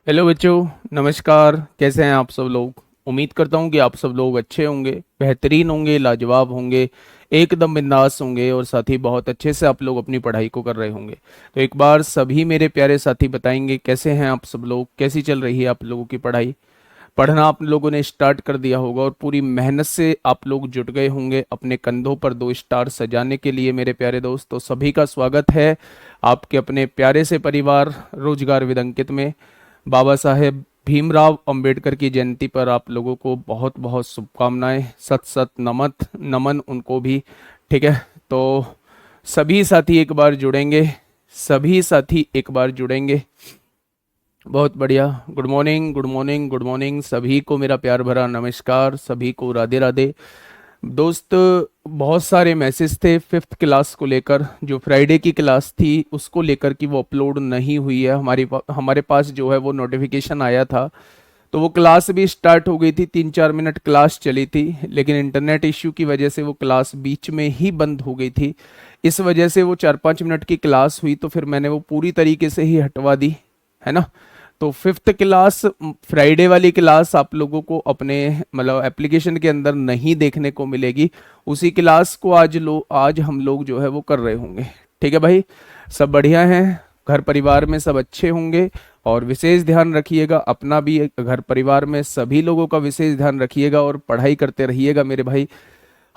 Hello बच्चों, नमस्कार। कैसे हैं आप सब लोग? उम्मीद करता हूं कि आप सब लोग अच्छे होंगे, बेहतरीन होंगे, लाजवाब होंगे, एकदम बिंदास होंगे और साथ ही बहुत अच्छे से आप लोग अपनी पढ़ाई को कर रहे होंगे। तो एक बार सभी मेरे प्यारे साथी बताएंगे कैसे हैं आप सब लोग, कैसी चल रही है आप लोगों की पढ़ाई। पढ़ना आप लोगों ने स्टार्ट कर दिया होगा और पूरी मेहनत से आप लोग जुट गए होंगे अपने कंधों पर 2 स्टार सजाने के लिए। मेरे प्यारे दोस्त, तो सभी का स्वागत है आपके अपने प्यारे से परिवार रोजगार विद अंकित में। बाबा साहेब भीमराव अंबेडकर की जयंती पर आप लोगों को बहुत बहुत शुभकामनाएं, सत सत नमत नमन उनको भी। ठीक है, तो सभी साथी एक बार जुड़ेंगे, सभी साथी एक बार जुड़ेंगे। बहुत बढ़िया। Good morning, good morning, good morning सभी को, मेरा प्यार भरा नमस्कार, सभी को राधे राधे। दोस्त, बहुत सारे मैसेज थे फिफ्थ क्लास को लेकर, जो फ्राइडे की क्लास थी उसको लेकर कि वो अपलोड नहीं हुई है। हमारे पास जो है वो नोटिफिकेशन आया था, तो वो क्लास भी स्टार्ट हो गई थी, 3-4 मिनट क्लास चली थी, लेकिन इंटरनेट इश्यू की वजह से वो क्लास बीच में ही बंद हो गई थी। इस वजह से वो 4-5 मिनट की क्लास हुई, तो फिर मैंने वो पूरी तरीके से ही हटवा दी, है ना। तो फिफ्थ क्लास, फ्राइडे वाली क्लास आप लोगों को अपने मतलब एप्लीकेशन के अंदर नहीं देखने को मिलेगी। उसी क्लास को आज हम लोग जो है वो कर रहे होंगे। ठीक है भाई, सब बढ़िया है, घर परिवार में सब अच्छे होंगे। और विशेष ध्यान रखिएगा अपना भी, घर परिवार में सभी लोगों का विशेष ध्यान रखिएगा और पढ़ाई करते रहिएगा मेरे भाई।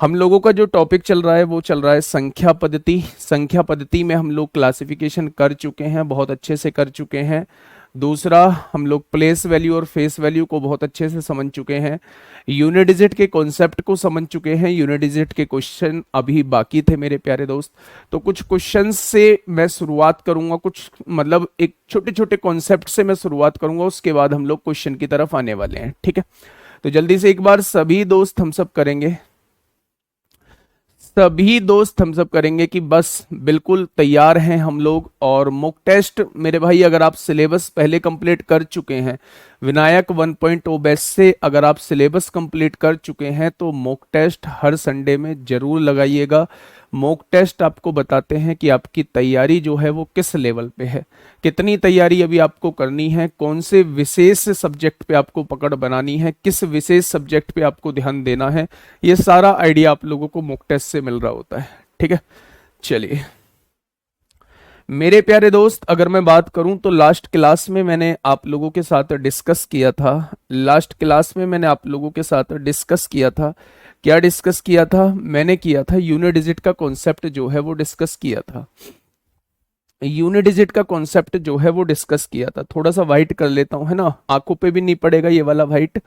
हम लोगों का जो टॉपिक चल रहा है वो चल रहा है संख्या पद्धति। संख्या पद्धति में हम लोग क्लासिफिकेशन कर चुके हैं, बहुत अच्छे से कर चुके हैं। दूसरा, हम लोग प्लेस वैल्यू और फेस वैल्यू को बहुत अच्छे से समझ चुके हैं। यूनिट डिजिट के कॉन्सेप्ट को समझ चुके हैं। यूनिट डिजिट के क्वेश्चन अभी बाकी थे मेरे प्यारे दोस्त, तो कुछ क्वेश्चन से मैं शुरुआत करूंगा, कुछ मतलब एक छोटे छोटे कॉन्सेप्ट से मैं शुरुआत करूंगा, उसके बाद हम लोग क्वेश्चन की तरफ आने वाले हैं। ठीक है, तो जल्दी से एक बार सभी दोस्त हम सब करेंगे, सभी दोस्त हम सब करेंगे कि बस बिल्कुल तैयार हैं हम लोग। और मॉक टेस्ट मेरे भाई, अगर आप सिलेबस पहले कंप्लीट कर चुके हैं, विनायक 1.0 बैच से अगर आप सिलेबस कंप्लीट कर चुके हैं, तो मॉक टेस्ट हर संडे में जरूर लगाइएगा। मॉक टेस्ट आपको बताते हैं कि आपकी तैयारी जो है वो किस लेवल पे है, कितनी तैयारी अभी आपको करनी है, कौन से विशेष सब्जेक्ट पे आपको पकड़ बनानी है, किस विशेष सब्जेक्ट पे आपको ध्यान देना है। ये सारा आइडिया आप लोगों को मॉक टेस्ट से मिल रहा होता है। ठीक है, चलिए मेरे प्यारे दोस्त, अगर मैं बात करूं तो लास्ट क्लास में मैंने आप लोगों के साथ डिस्कस किया था। लास्ट क्लास में मैंने आप लोगों के साथ डिस्कस किया था। क्या डिस्कस किया था? मैंने किया था यूनिट डिजिट का कॉन्सेप्ट जो है वो डिस्कस किया था। यूनिट डिजिट का कॉन्सेप्ट जो है वो डिस्कस किया था। थोड़ा सा वाइट कर लेता हूं, है ना, आंखों पे भी नहीं पड़ेगा ये वाला वाइट।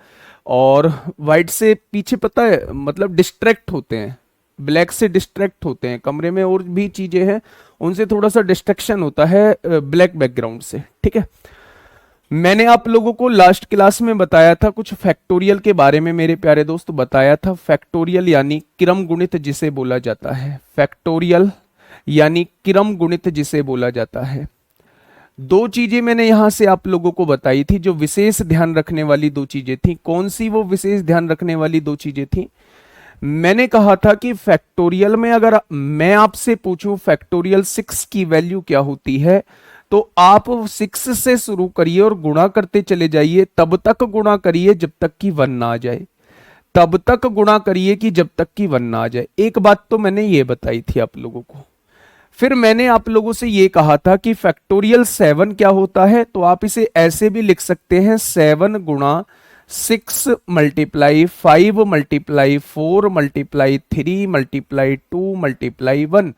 और वाइट से पीछे पता है मतलब डिस्ट्रैक्ट होते हैं, ब्लैक से डिस्ट्रैक्ट होते हैं, कमरे में और भी चीजें हैं उनसे थोड़ा सा डिस्ट्रैक्शन होता है ब्लैक बैकग्राउंड से। ठीक है, मैंने आप लोगों को लास्ट क्लास में बताया था कुछ फैक्टोरियल के बारे में मेरे प्यारे दोस्त, बताया था फैक्टोरियल यानी क्रम गुणित जिसे बोला जाता है। फैक्टोरियल यानी क्रम गुणित जिसे बोला जाता है। दो चीजें मैंने यहां से आप लोगों को बताई थी, जो विशेष ध्यान रखने वाली दो चीजें थी। कौन सी वो विशेष ध्यान रखने वाली दो चीजें थी? मैंने कहा था कि फैक्टोरियल में अगर मैं आपसे पूछूं फैक्टोरियल 6 की वैल्यू क्या होती है, तो आप 6 से शुरू करिए और गुणा करते चले जाइए, तब तक गुणा करिए जब तक कि 1 ना आ जाए। तब तक गुणा करिए कि जब तक कि 1 ना आ जाए। एक बात तो मैंने ये बताई थी आप लोगों को। फिर मैंने आप लोगों से ये कहा था कि फैक्टोरियल 7 क्या होता है, तो आप इसे ऐसे भी लिख सकते हैं, 7 गुणा 6 multiply 5 multiply 4 multiply 3 multiply 2 multiply 1।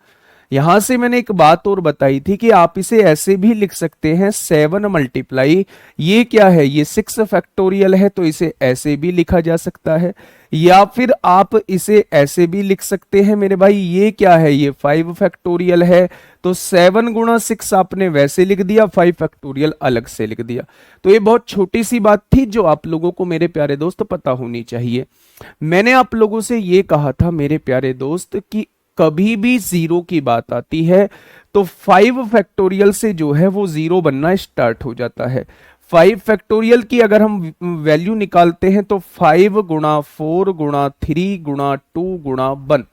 यहां से मैंने एक बात और बताई थी कि आप इसे ऐसे भी लिख सकते हैं, 7 मल्टीप्लाई, ये क्या है, ये 6 फैक्टोरियल है, तो इसे ऐसे भी लिखा जा सकता है। या फिर आप इसे ऐसे भी लिख सकते हैं मेरे भाई, ये क्या है, ये 5 फैक्टोरियल है, तो 7 गुणा 6 आपने वैसे लिख दिया, 5 फैक्टोरियल अलग से लिख दिया। तो ये बहुत छोटी सी बात थी जो आप लोगों को मेरे प्यारे दोस्त पता होनी चाहिए। मैंने आप लोगों से ये कहा था मेरे प्यारे दोस्त कि कभी भी जीरो की बात आती है तो 5 फैक्टोरियल से जो है वो जीरो बनना स्टार्ट हो जाता है। 5 फैक्टोरियल की अगर हम वैल्यू निकालते हैं तो 5 गुणा 4 गुणा 3 गुणा 2 गुणा 1,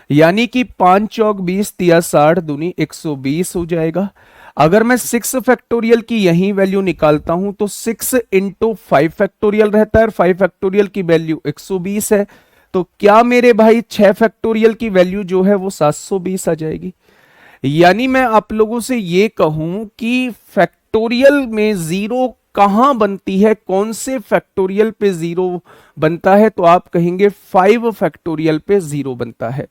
यानी कि 5 चौक 20 तिया 60 दूनी 120 हो जाएगा। अगर मैं 6 फैक्टोरियल की यही वैल्यू निकालता हूं तो 6 इंटू 5 फैक्टोरियल रहता है और 5 फैक्टोरियल की वैल्यू 120 है। तो क्या मेरे भाई 6 फैक्टोरियल की वैल्यू जो है वो 720 आ जाएगी। यानी मैं आप लोगों से ये कहूं कि फैक्टोरियल में जीरो कहां बनती है, कौन से फैक्टोरियल पे जीरो बनता है, तो आप कहेंगे 5 फैक्टोरियल पे जीरो बनता है।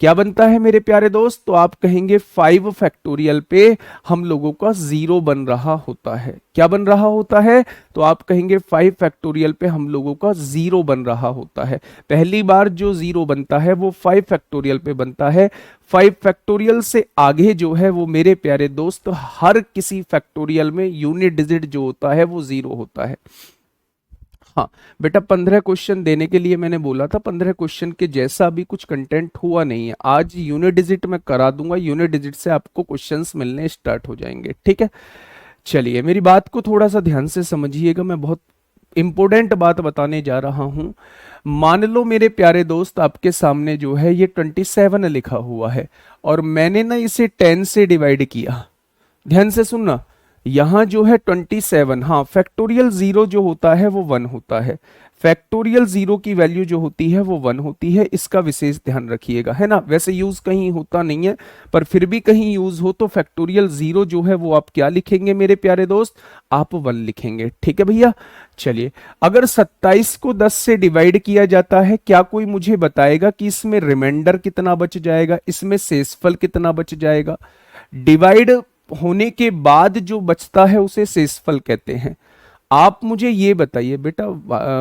क्या बनता है मेरे प्यारे दोस्त, तो आप कहेंगे 5 फैक्टोरियल पे हम लोगों का जीरो बन रहा होता है। क्या बन रहा होता है, तो आप कहेंगे 5 फैक्टोरियल पे हम लोगों का जीरो बन रहा होता है। पहली बार जो जीरो बनता है वो 5 फैक्टोरियल पे बनता है। 5 फैक्टोरियल से आगे जो है वो मेरे प्यारे दोस्त हर किसी फैक्टोरियल में यूनिट डिजिट जो होता है वो जीरो होता है। हाँ बेटा, 15 क्वेश्चन देने के लिए मैंने बोला था, 15 क्वेश्चन के जैसा अभी कुछ कंटेंट हुआ नहीं है। आज यूनिट डिजिट मैं करा दूंगा, यूनिट डिजिट से आपको क्वेश्चंस मिलने स्टार्ट हो जाएंगे, ठीक है। चलिए मेरी बात को थोड़ा सा ध्यान से समझिएगा, मैं बहुत इंपॉर्टेंट बात बताने जा रहा हूं। मान लो मेरे प्यारे दोस्त आपके सामने जो है ये 27 लिखा हुआ है और मैंने ना इसे 10 से डिवाइड किया। ध्यान से सुनना, यहां जो है 27, हाँ फैक्टोरियल जीरो जो होता है वो 1 होता है। फैक्टोरियल जीरो की वैल्यू जो होती है वो 1 होती है, इसका विशेष ध्यान रखिएगा, है ना। वैसे यूज कहीं होता नहीं है पर फिर भी कहीं यूज हो तो फैक्टोरियल जीरो जो है वो आप क्या लिखेंगे मेरे प्यारे दोस्त, आप 1 लिखेंगे, ठीक है भैया। चलिए, अगर 27 को 10 से डिवाइड किया जाता है, क्या कोई मुझे बताएगा कि इसमें रिमाइंडर कितना बच जाएगा, इसमें शेषफल कितना बच जाएगा। डिवाइड होने के बाद जो बचता है उसे शेषफल कहते हैं। आप मुझे ये बताइए बेटा,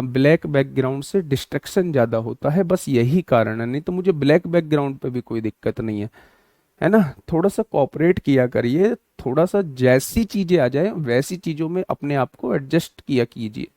ब्लैक बैकग्राउंड से डिस्ट्रक्शन ज्यादा होता है, बस यही कारण है, नहीं तो मुझे ब्लैक बैकग्राउंड पे भी कोई दिक्कत नहीं है ना। थोड़ा सा कोऑपरेट किया करिए, थोड़ा सा जैसी चीजें आ जाए वैसी चीजों में अपने आप को एडजस्ट किया कीजिए,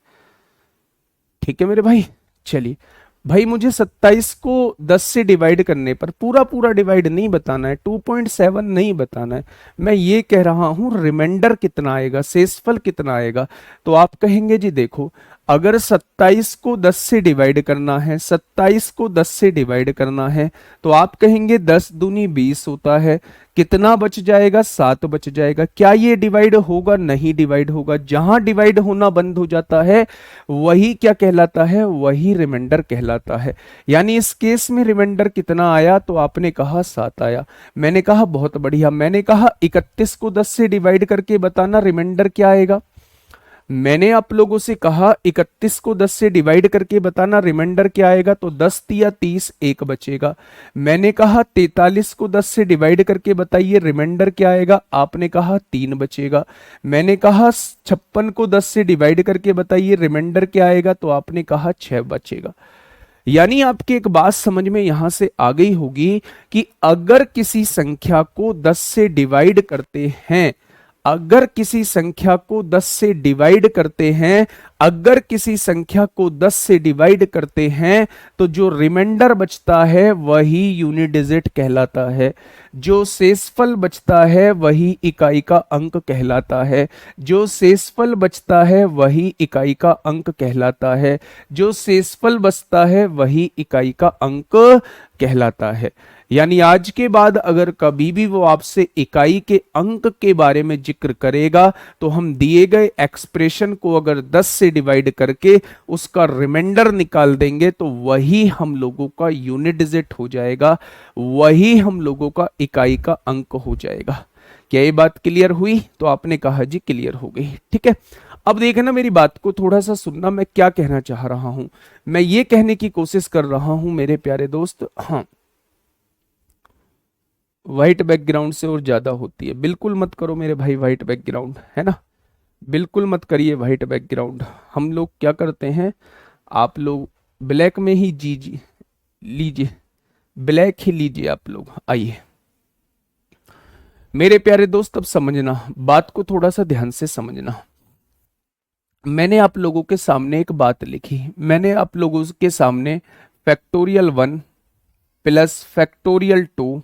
ठीक है मेरे भाई। चलिए भाई, मुझे 27 को 10 से डिवाइड करने पर पूरा पूरा डिवाइड नहीं बताना है, 2.7 नहीं बताना है, मैं ये कह रहा हूं रिमाइंडर कितना आएगा, शेषफल कितना आएगा। तो आप कहेंगे जी देखो, अगर 27 को 10 से डिवाइड करना है, 27 को 10 से डिवाइड करना है, तो आप कहेंगे 10 दूनी 20 होता है, कितना बच जाएगा, 7 बच जाएगा। क्या ये डिवाइड होगा, नहीं डिवाइड होगा। जहां डिवाइड होना बंद हो जाता है वही क्या कहलाता है, वही रिमाइंडर कहलाता है। यानी इस केस में रिमाइंडर कितना आया, तो आपने कहा 7 आया। मैंने कहा बहुत बढ़िया, मैंने कहा 31 को 10 से डिवाइड करके बताना रिमाइंडर क्या आएगा। मैंने आप लोगों से कहा 31 को 10 से डिवाइड करके बताना रिमाइंडर क्या आएगा, तो 10 तिया 30, 1 बचेगा। मैंने कहा 43 को 10 से डिवाइड करके बताइए रिमाइंडर क्या आएगा, आपने कहा 3 बचेगा। मैंने कहा 56 को 10 से डिवाइड करके बताइए रिमाइंडर क्या आएगा, तो आपने कहा 6 बचेगा। यानी आपकी एक बात समझ में यहां से आ गई होगी कि अगर किसी संख्या को 10 से डिवाइड करते हैं, अगर किसी संख्या को 10 से डिवाइड करते हैं, अगर किसी संख्या को 10 से डिवाइड करते हैं, तो जो रिमाइंडर बचता है वही यूनिट डिजिट कहलाता है। जो शेषफल बचता है वही इकाई का अंक कहलाता है। जो शेषफल बचता है वही इकाई का अंक कहलाता है। जो शेषफल बचता है वही इकाई का अंक कहलाता है। यानी आज के बाद अगर कभी भी वो आपसे इकाई के अंक के बारे में जिक्र करेगा, तो हम दिए गए एक्सप्रेशन को अगर 10 से डिवाइड करके उसका रिमाइंडर निकाल देंगे तो वही हम लोगों का यूनिट डिजिट हो जाएगा, वही हम लोगों का इकाई का अंक हो जाएगा। क्या ये बात क्लियर हुई? तो आपने कहा जी क्लियर हो गई, ठीक है। अब देखना, मेरी बात को थोड़ा सा सुनना, मैं क्या कहना चाह रहा हूं। मैं ये कहने की कोशिश कर रहा हूं मेरे प्यारे दोस्त, हाँ व्हाइट बैकग्राउंड से और ज्यादा होती है, बिल्कुल मत करो मेरे भाई व्हाइट बैकग्राउंड, है ना, बिल्कुल मत करिए व्हाइट बैकग्राउंड। हम लोग क्या करते हैं, आप लोग ब्लैक में ही जी लीजिए, ब्लैक ही लीजिए आप लोग। आइए मेरे प्यारे दोस्त, अब समझना, बात को थोड़ा सा ध्यान से समझना। मैंने आप लोगों के सामने एक बात लिखी, मैंने आप लोगों के सामने factorial 1 plus factorial 2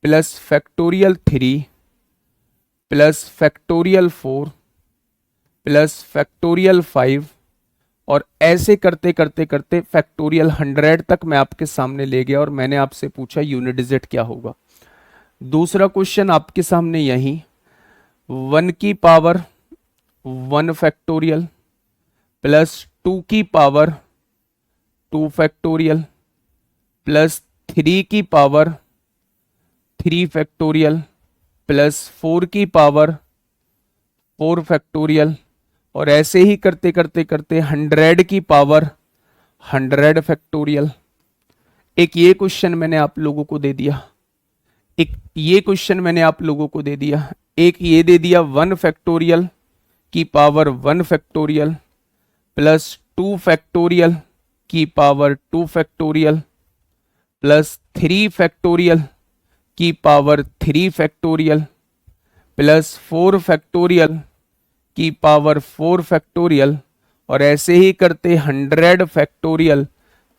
plus factorial 3 plus factorial 4 plus factorial 5 और ऐसे करते करते करते फैक्टोरियल 100 तक मैं आपके सामने ले गया और मैंने आपसे पूछा यूनिट डिजिट क्या होगा। दूसरा क्वेश्चन आपके सामने यही, 1 की पावर 1 फैक्टोरियल प्लस 2 की पावर 2 फैक्टोरियल प्लस 3 की पावर 3 फैक्टोरियल प्लस 4 की पावर 4 फैक्टोरियल, और ऐसे ही करते करते करते 100 की पावर 100 फैक्टोरियल। एक ये क्वेश्चन मैंने आप लोगों को दे दिया, एक ये क्वेश्चन मैंने आप लोगों को दे दिया, एक ये दे दिया 1 फैक्टोरियल की पावर 1 फैक्टोरियल प्लस 2 फैक्टोरियल की पावर 2 फैक्टोरियल प्लस 3 फैक्टोरियल की पावर 3 फैक्टोरियल प्लस 4 फैक्टोरियल की पावर 4 फैक्टोरियल, और ऐसे ही करते 100 फैक्टोरियल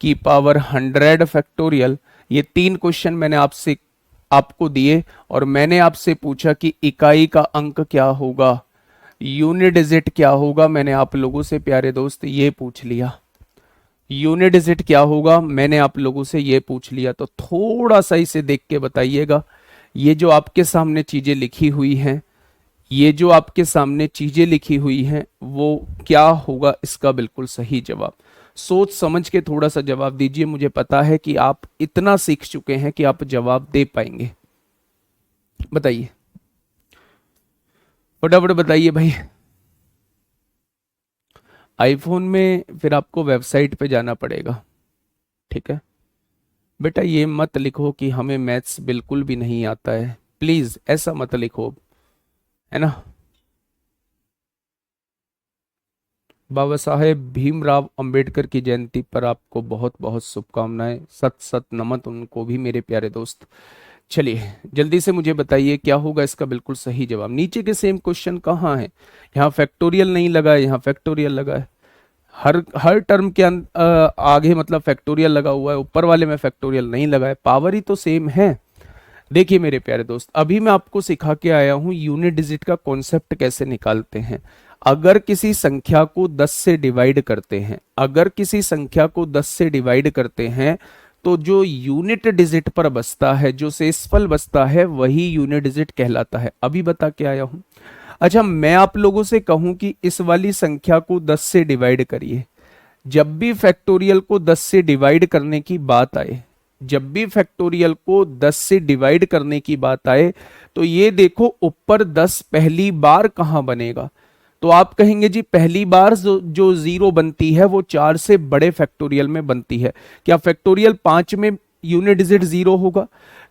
की पावर 100 फैक्टोरियल। ये 3 क्वेश्चन मैंने आपको दिए और मैंने आपसे पूछा कि इकाई का अंक क्या होगा, यूनिट डिजिट क्या होगा। मैंने आप लोगों से प्यारे दोस्त ये पूछ लिया, यूनिट डिजिट क्या होगा, मैंने आप लोगों से ये पूछ लिया। तो थोड़ा सा इसे देख के बताइएगा, ये जो आपके सामने चीजें लिखी हुई हैं, ये जो आपके सामने चीजें लिखी हुई हैं वो क्या होगा इसका बिल्कुल सही जवाब। सोच समझ के थोड़ा सा जवाब दीजिए। मुझे पता है कि आप इतना सीख चुके हैं कि आप जवाब दे पाएंगे। बताइए, फटाफट बताइए भाई। आईफोन में फिर आपको वेबसाइट पे जाना पड़ेगा, ठीक है बेटा। ये मत लिखो कि हमें मैथ्स बिल्कुल भी नहीं आता है, प्लीज ऐसा मत लिखो, है ना। बाबा साहेब भीमराव अंबेडकर की जयंती पर आपको बहुत बहुत शुभकामनाएं, सत सत नमन उनको भी मेरे प्यारे दोस्त। चलिए जल्दी से मुझे बताइए क्या होगा इसका बिल्कुल सही जवाब। नीचे के सेम क्वेश्चन कहाँ है, यहाँ फैक्टोरियल नहीं लगा है, यहाँ फैक्टोरियल लगा है। हर टर्म के आगे मतलब फैक्टोरियल लगा हुआ है, ऊपर वाले में फैक्टोरियल नहीं लगा है, पावर ही तो सेम है। देखिए मेरे प्यारे दोस्त, अभी मैं आपको सिखा के आया हूं यूनिट डिजिट का कॉन्सेप्ट कैसे निकालते हैं। अगर किसी संख्या को 10 से डिवाइड करते हैं, अगर किसी संख्या को 10 से डिवाइड करते हैं तो जो यूनिट डिजिट पर बचता है, जो शेषफल बचता है, वही यूनिट डिजिट कहलाता है। अभी बता के आया हूं। अच्छा, मैं आप लोगों से कहूं कि इस वाली संख्या को 10 से डिवाइड करिए, जब भी फैक्टोरियल को 10 से डिवाइड करने की बात आए, जब भी फैक्टोरियल को 10 से डिवाइड करने की बात आए तो ये देखो ऊपर 10 पहली बार कहां बनेगा। तो आप कहेंगे जी पहली बार जो जीरो बनती है वो 4 से बड़े फैक्टोरियल में बनती है। क्या फैक्टोरियल 5 में यूनिट डिजिट जीरो होगा?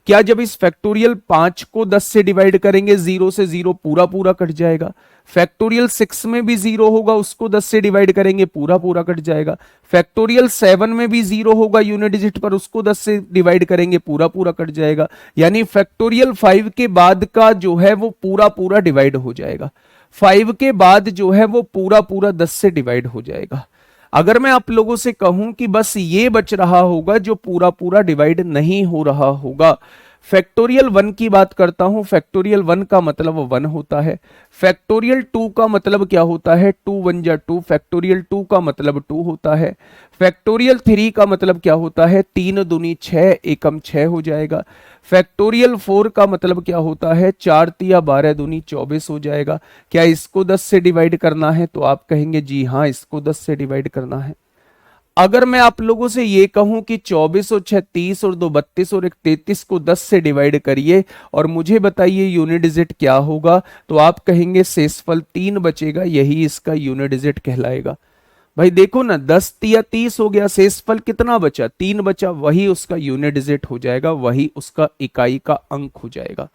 क्या जब इस फैक्टोरियल 5 को 10 से डिवाइड करेंगे जीरो से जीरो पूरा पूरा कट जाएगा? फैक्टोरियल 6 में भी जीरो होगा, उसको 10 से डिवाइड करेंगे पूरा पूरा कट जाएगा। फैक्टोरियल 7 में भी जीरो होगा यूनिट डिजिट पर, उसको 10 से डिवाइड करेंगे पूरा पूरा कट जाएगा। यानी फैक्टोरियल 5 के बाद का जो है वो पूरा पूरा डिवाइड हो जाएगा। 5 के बाद जो है वो पूरा पूरा 10 से डिवाइड हो जाएगा। अगर मैं आप लोगों से कहूं कि बस ये बच रहा होगा जो पूरा पूरा डिवाइड नहीं हो रहा होगा, फैक्टोरियल 1 की बात करता हूं। फैक्टोरियल 1 का मतलब 1 होता है। फैक्टोरियल 2 का मतलब क्या होता है? 2 1 जा 2। फैक्टोरियल 2 का मतलब 2 होता है। फैक्टोरियल 3 का मतलब क्या होता है? 3 दूनी 6, एकम 6 हो जाएगा। फैक्टोरियल 4 का मतलब क्या होता है? 4 तिया 12 दूनी 24 हो जाएगा। क्या इसको 10 से डिवाइड करना है? तो आप कहेंगे जी हाँ, इसको 10 से डिवाइड करना है। अगर मैं आप लोगों से ये कहूं कि 24 और 6 30 और 2 32 और 1 33 को 10 से डिवाइड करिए और मुझे बताइए यूनिट डिजिट क्या होगा, तो आप कहेंगे शेषफल 3 बचेगा, यही इसका यूनिट डिजिट कहलाएगा। भाई देखो ना, 10 तिया 30 हो गया, शेषफल कितना बचा? 3 बचा, वही उसका यूनिट डिजिट हो जाएगा, वही उसका इकाई का अंक हो जाएगा।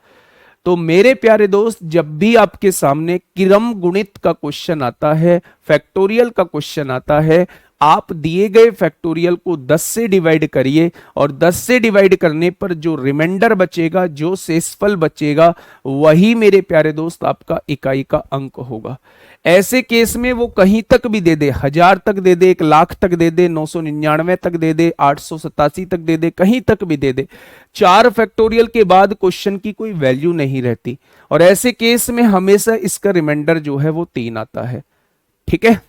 तो मेरे प्यारे दोस्त, जब भी आपके सामने क्रम गुणित का क्वेश्चन आता है, फैक्टोरियल का क्वेश्चन आता है, आप दिए गए फैक्टोरियल को 10 से डिवाइड करिए और 10 से डिवाइड करने पर जो रिमाइंडर बचेगा, जो शेषफल बचेगा, वही मेरे प्यारे दोस्त आपका इकाई का अंक होगा। ऐसे केस में वो कहीं तक भी दे दे, 1000 तक दे दे, 1,00,000 तक दे दे, 999 तक दे दे, 887 तक दे दे, कहीं तक भी दे दे, 4 फैक्टोरियल के बाद क्वेश्चन की कोई वैल्यू नहीं रहती। और ऐसे केस में हमेशा इसका रिमाइंडर जो है वो 3 आता है। ठीक है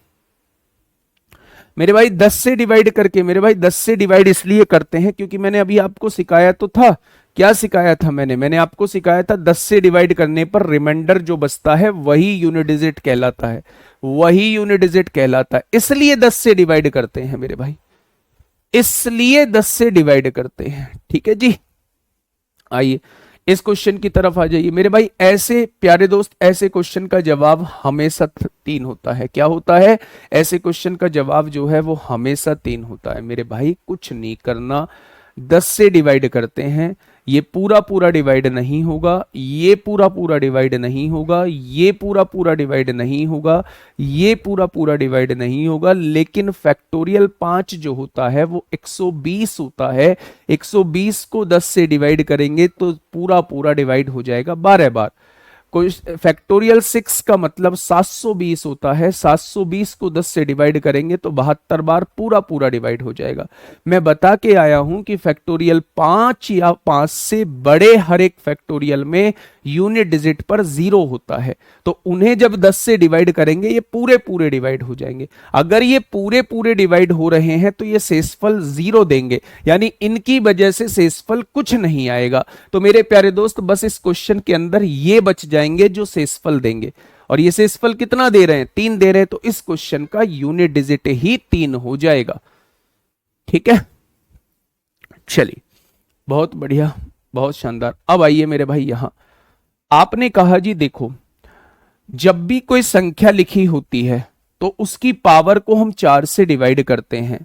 मेरे भाई, 10 से डिवाइड करके, मेरे भाई 10 से डिवाइड इसलिए करते हैं क्योंकि मैंने अभी आपको सिखाया तो था क्या सिखाया था मैंने आपको सिखाया था 10 से डिवाइड करने पर रिमाइंडर जो बचता है वही यूनिट डिजिट कहलाता है, वही यूनिट डिजिट कहलाता है। इसलिए 10 से डिवाइड करते हैं मेरे भाई, इसलिए 10 से डिवाइड करते हैं। ठीक है जी, आइए इस क्वेश्चन की तरफ आ जाइए मेरे भाई। ऐसे प्यारे दोस्त, ऐसे क्वेश्चन का जवाब हमेशा 3 होता है। क्या होता है? ऐसे क्वेश्चन का जवाब जो है वो हमेशा 3 होता है मेरे भाई। कुछ नहीं करना, 10 से डिवाइड करते हैं, ये पूरा पूरा डिवाइड नहीं होगा, ये पूरा पूरा डिवाइड नहीं होगा, ये पूरा पूरा डिवाइड नहीं होगा, ये पूरा पूरा डिवाइड नहीं होगा, लेकिन फैक्टोरियल 5 जो होता है वो 120 होता है। 120 को 10 से डिवाइड करेंगे तो पूरा पूरा डिवाइड हो जाएगा 12 बार। कोई फैक्टोरियल 6 का मतलब 720 होता है, 720 को 10 से डिवाइड करेंगे तो 72 बार पूरा पूरा डिवाइड हो जाएगा। मैं बता के आया हूं कि फैक्टोरियल 5 या 5 से बड़े हर एक फैक्टोरियल में यूनिट डिजिट पर 0 होता है, तो उन्हें जब 10 से डिवाइड करेंगे ये पूरे पूरे डिवाइड हो जाएंगे। अगर ये पूरे पूरे डिवाइड हो रहे हैं तो ये शेषफल 0 देंगे, यानी इनकी वजह से शेषफल कुछ नहीं आएगा। तो मेरे प्यारे दोस्त, बस इस क्वेश्चन के अंदर ये बच जाएंगे जो शेषफल देंगे, और ये शेषफल कितना दे रहे हैं? 3 दे रहे हैं, तो इस क्वेश्चन का यूनिट डिजिट ही 3 हो जाएगा। ठीक है, चलिए, बहुत बढ़िया, बहुत शानदार। अब आइए मेरे भाई, यहां आपने कहा जी देखो, जब भी कोई संख्या लिखी होती है तो उसकी पावर को हम 4 से डिवाइड करते हैं।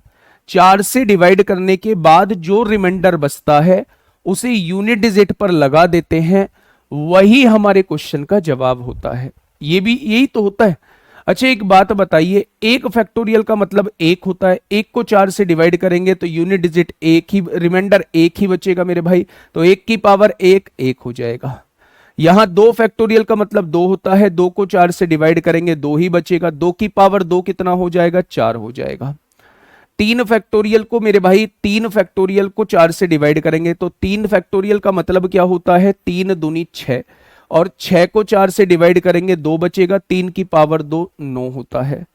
4 से डिवाइड करने के बाद जो रिमाइंडर बचता है उसे यूनिट डिजिट पर लगा देते हैं, वही हमारे क्वेश्चन का जवाब होता है। ये भी यही तो होता है। अच्छा, एक बात बताइए, एक फैक्टोरियल का मतलब 1 होता है, 1 को 4 से डिवाइड करेंगे तो यूनिट डिजिट 1 ही, रिमाइंडर 1 ही बचेगा मेरे भाई, तो 1 की पावर 1 1 हो जाएगा। यहां 2 फैक्टोरियल का मतलब 2 होता है, 2 को 4 से डिवाइड करेंगे 2 ही बचेगा, 2 की पावर 2 कितना हो जाएगा? 4 हो जाएगा। 3 फैक्टोरियल को मेरे भाई, 3 फैक्टोरियल को 4 से डिवाइड करेंगे तो 3 फैक्टोरियल का मतलब क्या होता है? 3 दूनी 6, और 6 को 4 से डिवाइड करेंगे 2 बचेगा, 3 की पावर 2 9 होता है।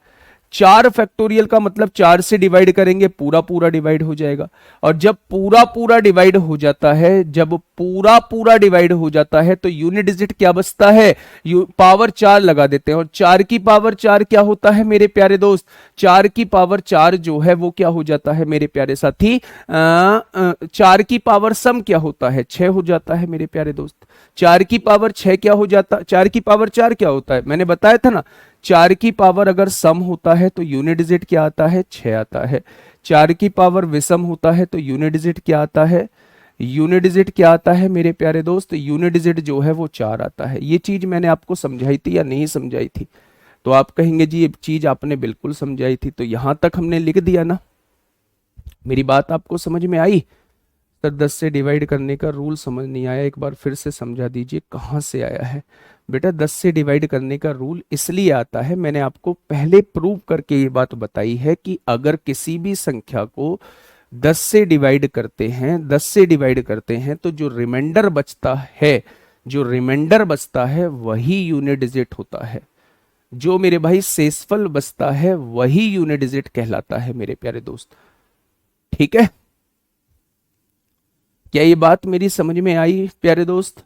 4 फैक्टोरियल का मतलब 4 से डिवाइड करेंगे पूरा पूरा डिवाइड हो जाएगा, और जब पूरा पूरा डिवाइड हो जाता है, जब पूरा पूरा डिवाइड हो जाता है तो यूनिट डिजिट क्या बचता है? पावर 4 लगा देते हैं, और 4 की पावर 4 क्या होता है मेरे प्यारे दोस्त? 4 की पावर 4 जो है वो क्या हो जाता है मेरे प्यारे साथी? 4 की पावर सम क्या होता है? 6 हो जाता है मेरे प्यारे दोस्त। 4 की पावर 6 क्या हो जाता? 4 की पावर 4 क्या होता है? मैंने बताया था ना, 4 की पावर अगर सम होता है तो यूनिट डिजिट क्या आता है? 6 आता है। 4 की पावर विषम होता है तो यूनिट डिजिट क्या आता है? यूनिट डिजिट क्या आता है मेरे प्यारे दोस्त? यूनिट डिजिट जो है वो 4 आता है। ये चीज मैंने आपको समझाई थी या नहीं समझाई थी? तो आप कहेंगे जी ये चीज आपने बिल्कुल समझाई थी, तो यहां तक हमने लिख दिया ना। मेरी बात आपको समझ में आई? सर 10 से डिवाइड करने का रूल समझ नहीं आया, एक बार फिर से समझा दीजिए कहाँ से आया है? बेटा 10 से डिवाइड करने का रूल इसलिए आता है, मैंने आपको पहले प्रूव करके ये बात बताई है कि अगर किसी भी संख्या को 10 से डिवाइड करते हैं, 10 से डिवाइड करते हैं तो जो रिमाइंडर बचता है, जो रिमाइंडर बचता है वही यूनिट डिजिट होता है। जो मेरे भाई शेषफल बचता है वही यूनिट डिजिट कहलाता है मेरे प्यारे दोस्त। ठीक है, क्या ये बात मेरी समझ में आई प्यारे दोस्त?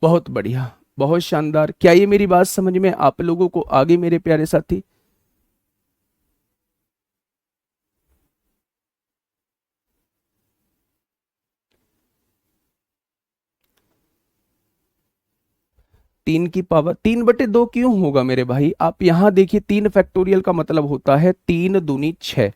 बहुत बढ़िया, बहुत शानदार। क्या ये मेरी बात समझ में आप लोगों को आ गई मेरे प्यारे साथी? तीन की पावर 3/2 क्यों होगा मेरे भाई? आप यहां देखिए, 3 फैक्टोरियल का मतलब होता है 3 दूनी 6।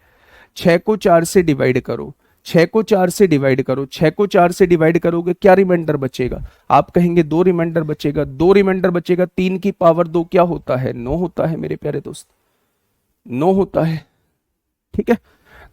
6 को 4 से डिवाइड करो, 6 को 4 से डिवाइड करो, 6 को 4 से डिवाइड करोगे क्या रिमाइंडर बचेगा? आप कहेंगे 2 रिमाइंडर बचेगा, 2 रिमाइंडर बचेगा। 3 की पावर 2 क्या होता है? 9 होता है मेरे प्यारे दोस्त, 9 होता है। ठीक है,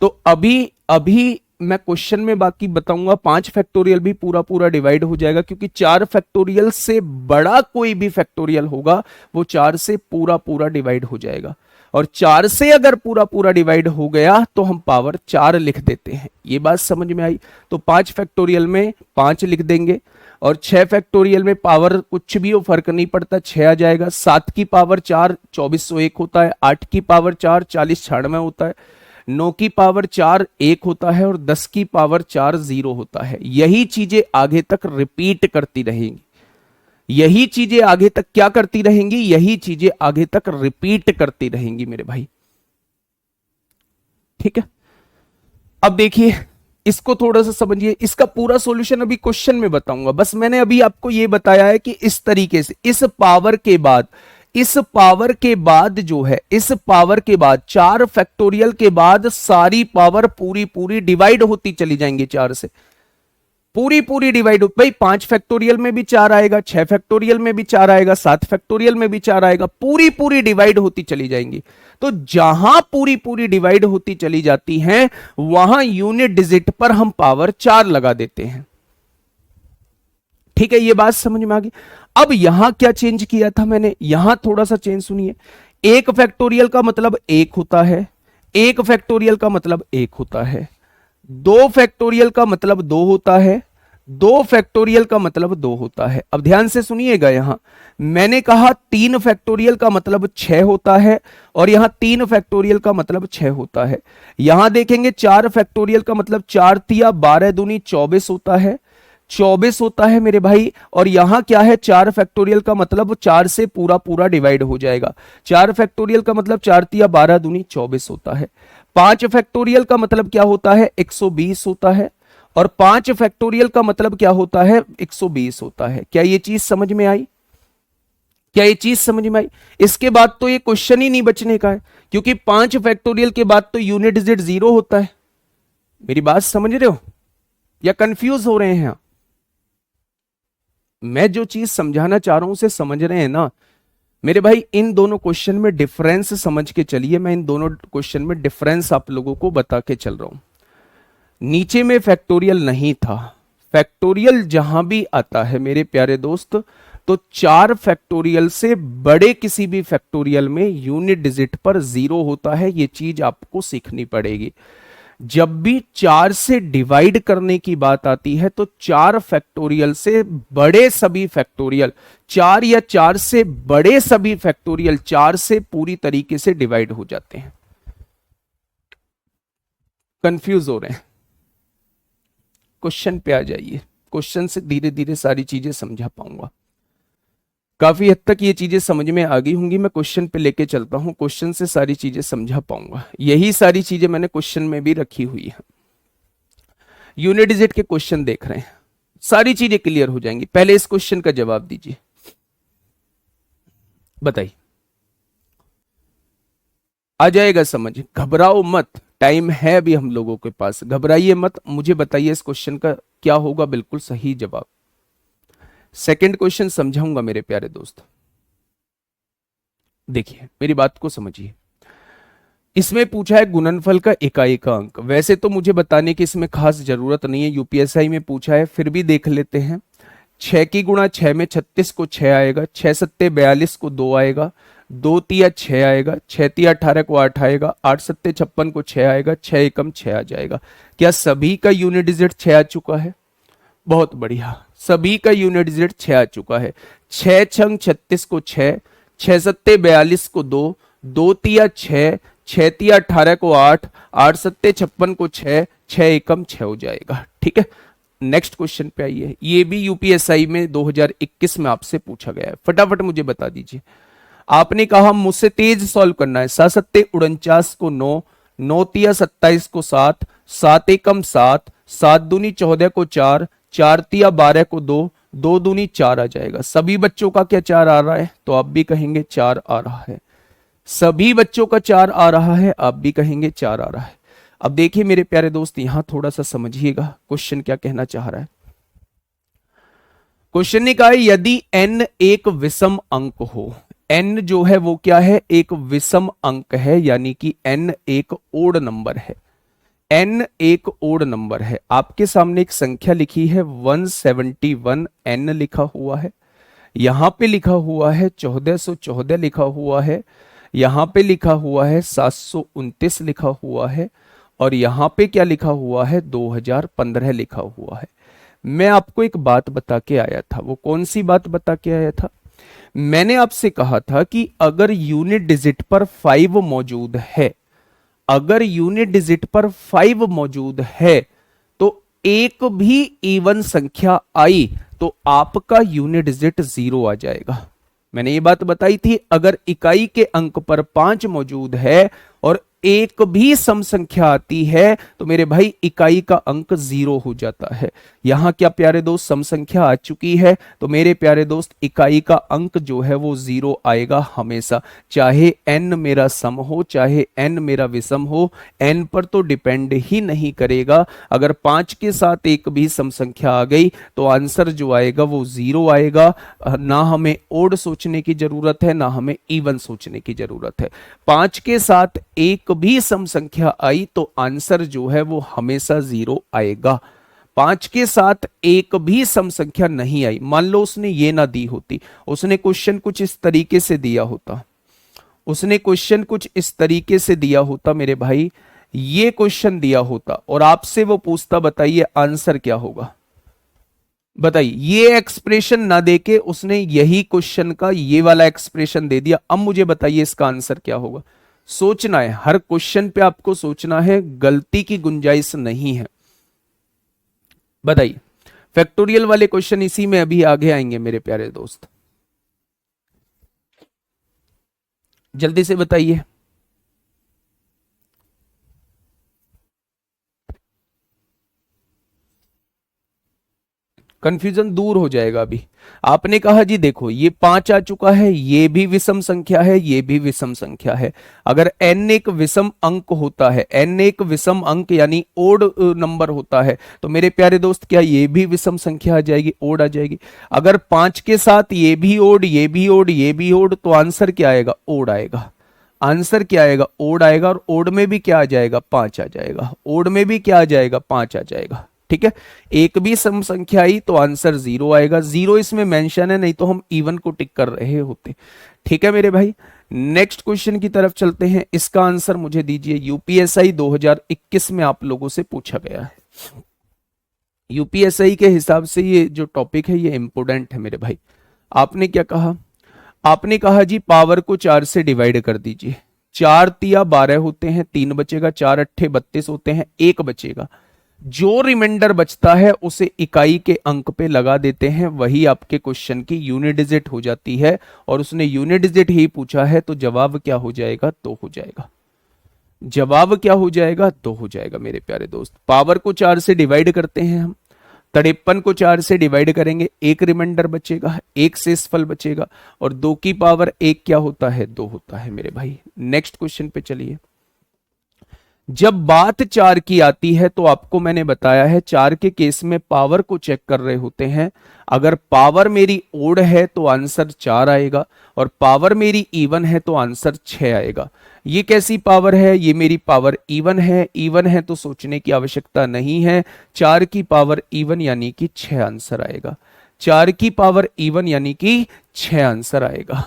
तो अभी अभी मैं क्वेश्चन में बाकी बताऊंगा, 5 फैक्टोरियल भी पूरा पूरा डिवाइड हो जाएगा, क्योंकि 4 फैक्टोरियल से बड़ा कोई भी फैक्टोरियल होगा वो 4 से पूरा पूरा डिवाइड हो जाएगा, और 4 से अगर पूरा पूरा डिवाइड हो गया तो हम पावर 4 लिख देते हैं। ये बात समझ में आई? तो 5 फैक्टोरियल में 5 लिख देंगे, और 6 फैक्टोरियल में पावर कुछ भी हो फर्क नहीं पड़ता, 6 आ जाएगा। 7 की पावर 4 2401 होता है, 8 की पावर 4 4096 होता है, 9 की पावर 4 1 होता है और 10 की पावर 4 0 होता है। यही चीजें आगे तक रिपीट करती रहेंगी, यही चीजें आगे तक क्या करती रहेंगी, यही चीजें आगे तक रिपीट करती रहेंगी मेरे भाई। ठीक है, अब देखिए इसको थोड़ा सा समझिए, इसका पूरा सॉल्यूशन अभी क्वेश्चन में बताऊंगा, बस मैंने अभी आपको यह बताया है कि इस तरीके से इस पावर के बाद, इस पावर के बाद जो है, इस पावर के बाद 4 फैक्टोरियल के बाद सारी पावर पूरी पूरी डिवाइड होती चली जाएंगी 4 से, पूरी पूरी डिवाइड। भाई 5 फैक्टोरियल में भी 4 आएगा, 6 फैक्टोरियल में भी 4 आएगा, 7 फैक्टोरियल में भी 4 आएगा, पूरी पूरी डिवाइड होती चली जाएंगी। तो जहां पूरी पूरी डिवाइड होती चली जाती हैं वहां यूनिट डिजिट पर हम पावर 4 लगा देते हैं। ठीक है, ये बात समझ में आ गई। अब यहां क्या चेंज किया था मैंने, यहां थोड़ा सा चेंज सुनिए। 1 फैक्टोरियल का मतलब 1 होता है, 1 फैक्टोरियल का मतलब 1 होता है, 2 फैक्टोरियल का मतलब 2 होता है, 2 फैक्टोरियल का मतलब 2 होता है। अब ध्यान से सुनिएगा, यहां मैंने कहा 3 फैक्टोरियल का मतलब 6 होता है और यहां 3 फैक्टोरियल का मतलब 6 होता है। यहां देखेंगे 4 फैक्टोरियल का मतलब 4 तिया 12 दूनी 24 होता है, 24 होता है मेरे भाई। और यहां क्या है, 4 फैक्टोरियल का मतलब 4 से पूरा पूरा डिवाइड हो जाएगा, 4 फैक्टोरियल का मतलब 4 तिया 12 दूनी 24 होता है। 5 फैक्टोरियल का मतलब क्या होता है, 120 होता है, और 5 फैक्टोरियल का मतलब क्या होता है, 120 होता है। क्या ये चीज समझ में आई, क्या ये चीज समझ में आई? इसके बाद तो ये क्वेश्चन ही नहीं बचने का है, क्योंकि 5 फैक्टोरियल के बाद तो यूनिट डिजिट 0 होता है। मेरी बात समझ रहे हो या कंफ्यूज हो रहे हैं? मैं जो चीज समझाना चाह रहा हूं उसे समझ रहे हैं ना मेरे भाई? इन दोनों क्वेश्चन में डिफरेंस समझ के चलिए, मैं इन दोनों क्वेश्चन में डिफरेंस आप लोगों को बता के चल रहा हूं। नीचे में फैक्टोरियल नहीं था, फैक्टोरियल जहां भी आता है मेरे प्यारे दोस्त, तो 4 फैक्टोरियल से बड़े किसी भी फैक्टोरियल में यूनिट डिजिट पर 0 होता है। यह चीज आपको सीखनी पड़ेगी। जब भी 4 से डिवाइड करने की बात आती है तो 4 फैक्टोरियल से बड़े सभी फैक्टोरियल, 4 या 4 से बड़े सभी फैक्टोरियल 4 से पूरी तरीके से डिवाइड हो जाते हैं। कंफ्यूज हो रहे हैं? क्वेश्चन पे आ जाइए, क्वेश्चन से धीरे धीरे सारी चीजें समझा पाऊंगा। काफी हद तक ये चीजें समझ में आ गई होंगी, मैं क्वेश्चन पे लेके चलता हूं, क्वेश्चन से सारी चीजें समझा पाऊंगा। यही सारी चीजें मैंने क्वेश्चन में भी रखी हुई है। यूनिट डिजिट के क्वेश्चन देख रहे हैं, सारी चीजें क्लियर हो जाएंगी। पहले इस क्वेश्चन का जवाब दीजिए, बताइए, आ जाएगा समझ? घबराओ मत, टाइम है अभी हम लोगों के पास, घबराइए मत। मुझे बताइए इस क्वेश्चन का क्या होगा बिल्कुल सही जवाब। सेकंड क्वेश्चन समझाऊंगा मेरे प्यारे दोस्त। देखिए मेरी बात को समझिए, इसमें पूछा है गुणनफल का इकाई का अंक। वैसे तो मुझे बताने की इसमें खास जरूरत नहीं है, यूपीएसआई में पूछा है, फिर भी देख लेते हैं। 6 की गुणा 6 में 36 को 6 आएगा, 6 सत्ते 42 को 2 आएगा, 2 तिया 6 आएगा, 6 तिया 18 को 8 आएगा, 8 सत्ते 56 को 6 आएगा, 6 एकम 6 आ जाएगा। क्या सभी का यूनिट डिजिट 6 आ चुका है? बहुत बढ़िया, सभी का यूनिट डिजिट 6 आ चुका है। 6 छंग 36 को 6, 6 सत्ते 42 को 2, 2 तिया 6, 6 तिया 18 को 8, 8 सत्ते 56 को 6, 6 एकम 6 हो जाएगा। ठीक है, नेक्स्ट क्वेश्चन पे आइए। ये भी यूपीएसआई में 2021 में आपसे पूछा गया है, फटाफट मुझे बता दीजिए। आपने कहा मुझसे तेज सॉल्व करना है। 7 सत्ते 49 को 9, 9 तिया 27 को 7, 7 एकम 7, 7 दूनी 14 को 4, 4 तिया 12 को 2, 2 दूनी 4 आ जाएगा। सभी बच्चों का क्या 4 आ रहा है? तो आप भी कहेंगे 4 आ रहा है। सभी बच्चों का 4 आ रहा है, आप भी कहेंगे 4 आ रहा है। अब देखिए मेरे प्यारे दोस्त, यहां थोड़ा सा समझिएगा क्वेश्चन क्या कहना चाह रहा है। क्वेश्चन ने कहा है यदि n एक विषम अंक हो, n जो है वो क्या है? एक विषम अंक है, यानी कि n एक ओड नंबर है। n एक ओड नंबर है। आपके सामने एक संख्या लिखी है 171, n लिखा हुआ है, यहां पे लिखा हुआ है 1414 लिखा हुआ है, यहां पे लिखा हुआ है 729 लिखा हुआ है, और यहां पे क्या लिखा हुआ है? 2015 लिखा हुआ है। मैं आपको एक बात बता के आया था, वो कौन सी बात बता के आया था? मैंने आपसे कहा था कि अगर यूनिट डिजिट पर 5 मौजूद है, अगर यूनिट डिजिट पर 5 मौजूद है तो एक भी इवन संख्या आई तो आपका यूनिट डिजिट 0 आ जाएगा। मैंने ये बात बताई थी, अगर इकाई के अंक पर 5 मौजूद है और एक भी सम संख्या आती है तो मेरे भाई इकाई का अंक 0 हो जाता है। यहां क्या प्यारे दोस्त सम संख्या आ चुकी है, तो मेरे प्यारे दोस्त इकाई का अंक जो है वो 0 आएगा हमेशा, चाहे n मेरा सम हो चाहे n मेरा विषम हो, n पर तो डिपेंड ही नहीं करेगा। अगर 5 के साथ एक भी सम संख्या आ गई तो आंसर जो आएगा वो 0 आएगा। ना हमें ओड सोचने की जरूरत है ना हमें इवन सोचने की जरूरत है। 5 के साथ एक भी सम संख्या आई तो आंसर जो है वो हमेशा 0 आएगा। 5 के साथ एक भी सम संख्या नहीं आई, मान लो उसने ये ना दी होती, उसने क्वेश्चन कुछ इस तरीके से दिया होता, उसने क्वेश्चन कुछ इस तरीके से दिया होता मेरे भाई, ये क्वेश्चन दिया होता और आपसे वो पूछता बताइए आंसर क्या होगा। बताइए, ये एक्सप्रेशन ना देके उसने यही क्वेश्चन का ये वाला एक्सप्रेशन दे दिया, अब मुझे बताइए इसका आंसर क्या होगा। सोचना है, हर क्वेश्चन पे आपको सोचना है, गलती की गुंजाइश नहीं है। बताइए, फैक्टोरियल वाले क्वेश्चन इसी में अभी आगे आएंगे मेरे प्यारे दोस्त, जल्दी से बताइए। कंफ्यूजन दूर हो जाएगा। अभी आपने कहा जी देखो ये 5 आ चुका है, ये भी विषम संख्या है, ये भी विषम संख्या है। अगर n एक विषम अंक होता है, n एक विषम अंक यानी ओड नंबर होता है, तो मेरे प्यारे दोस्त क्या ये भी विषम संख्या आ जाएगी, ओड आ जाएगी। अगर 5 के साथ ये भी ओड, ये भी ओड, ये भी ओड, तो आंसर क्या आएगा, ओड आएगा। आंसर क्या आएगा, ओड आएगा। और ओड में भी क्या आ जाएगा, 5 आ जाएगा। ओड में भी क्या आ जाएगा, 5 आ जाएगा। ठीक है, एक भी सम संख्या आई तो आंसर 0 आएगा। 0 इसमें मेंशन है, नहीं तो हम इवन को टिक कर रहे होते। ठीक है मेरे भाई, नेक्स्ट क्वेश्चन की तरफ चलते हैं। इसका आंसर मुझे दीजिए, यूपीएसआई 2021 में आप लोगों से पूछा गया है। यूपीएसआई के हिसाब से ये जो टॉपिक है ये इंपोर्टेंट है मेरे भाई। आपने क्या कहा, आपने कहा जी पावर को 4 से डिवाइड कर दीजिए। 4 तिया 12 होते हैं, 3 बचेगा, 4 अट्ठे 32 होते हैं, 1 बचेगा। जो रिमाइंडर बचता है उसे इकाई के अंक पे लगा देते हैं, वही आपके क्वेश्चन की यूनिट डिजिट हो जाती है। और उसने यूनिट डिजिट ही पूछा है तो जवाब क्या हो जाएगा, 2 हो जाएगा। जवाब क्या हो जाएगा, 2 हो जाएगा मेरे प्यारे दोस्त। पावर को 4 से डिवाइड करते हैं हम, 53 को 4 से डिवाइड करेंगे, 1 रिमाइंडर बचेगा, 1 शेषफल बचेगा, और 2 की पावर 1 क्या होता है, 2 होता है मेरे भाई। नेक्स्ट क्वेश्चन पे चलिए। जब बात 4 की आती है तो आपको मैंने बताया है 4 के केस में पावर को चेक कर रहे होते हैं। अगर पावर मेरी ओड है तो आंसर 4 आएगा, और पावर मेरी इवन है तो आंसर 6 आएगा। ये कैसी पावर है, ये मेरी पावर इवन है। इवन है तो सोचने की आवश्यकता नहीं है, 4 की पावर इवन यानी कि 6 आंसर आएगा। 4 की पावर इवन यानी कि 6 आंसर आएगा।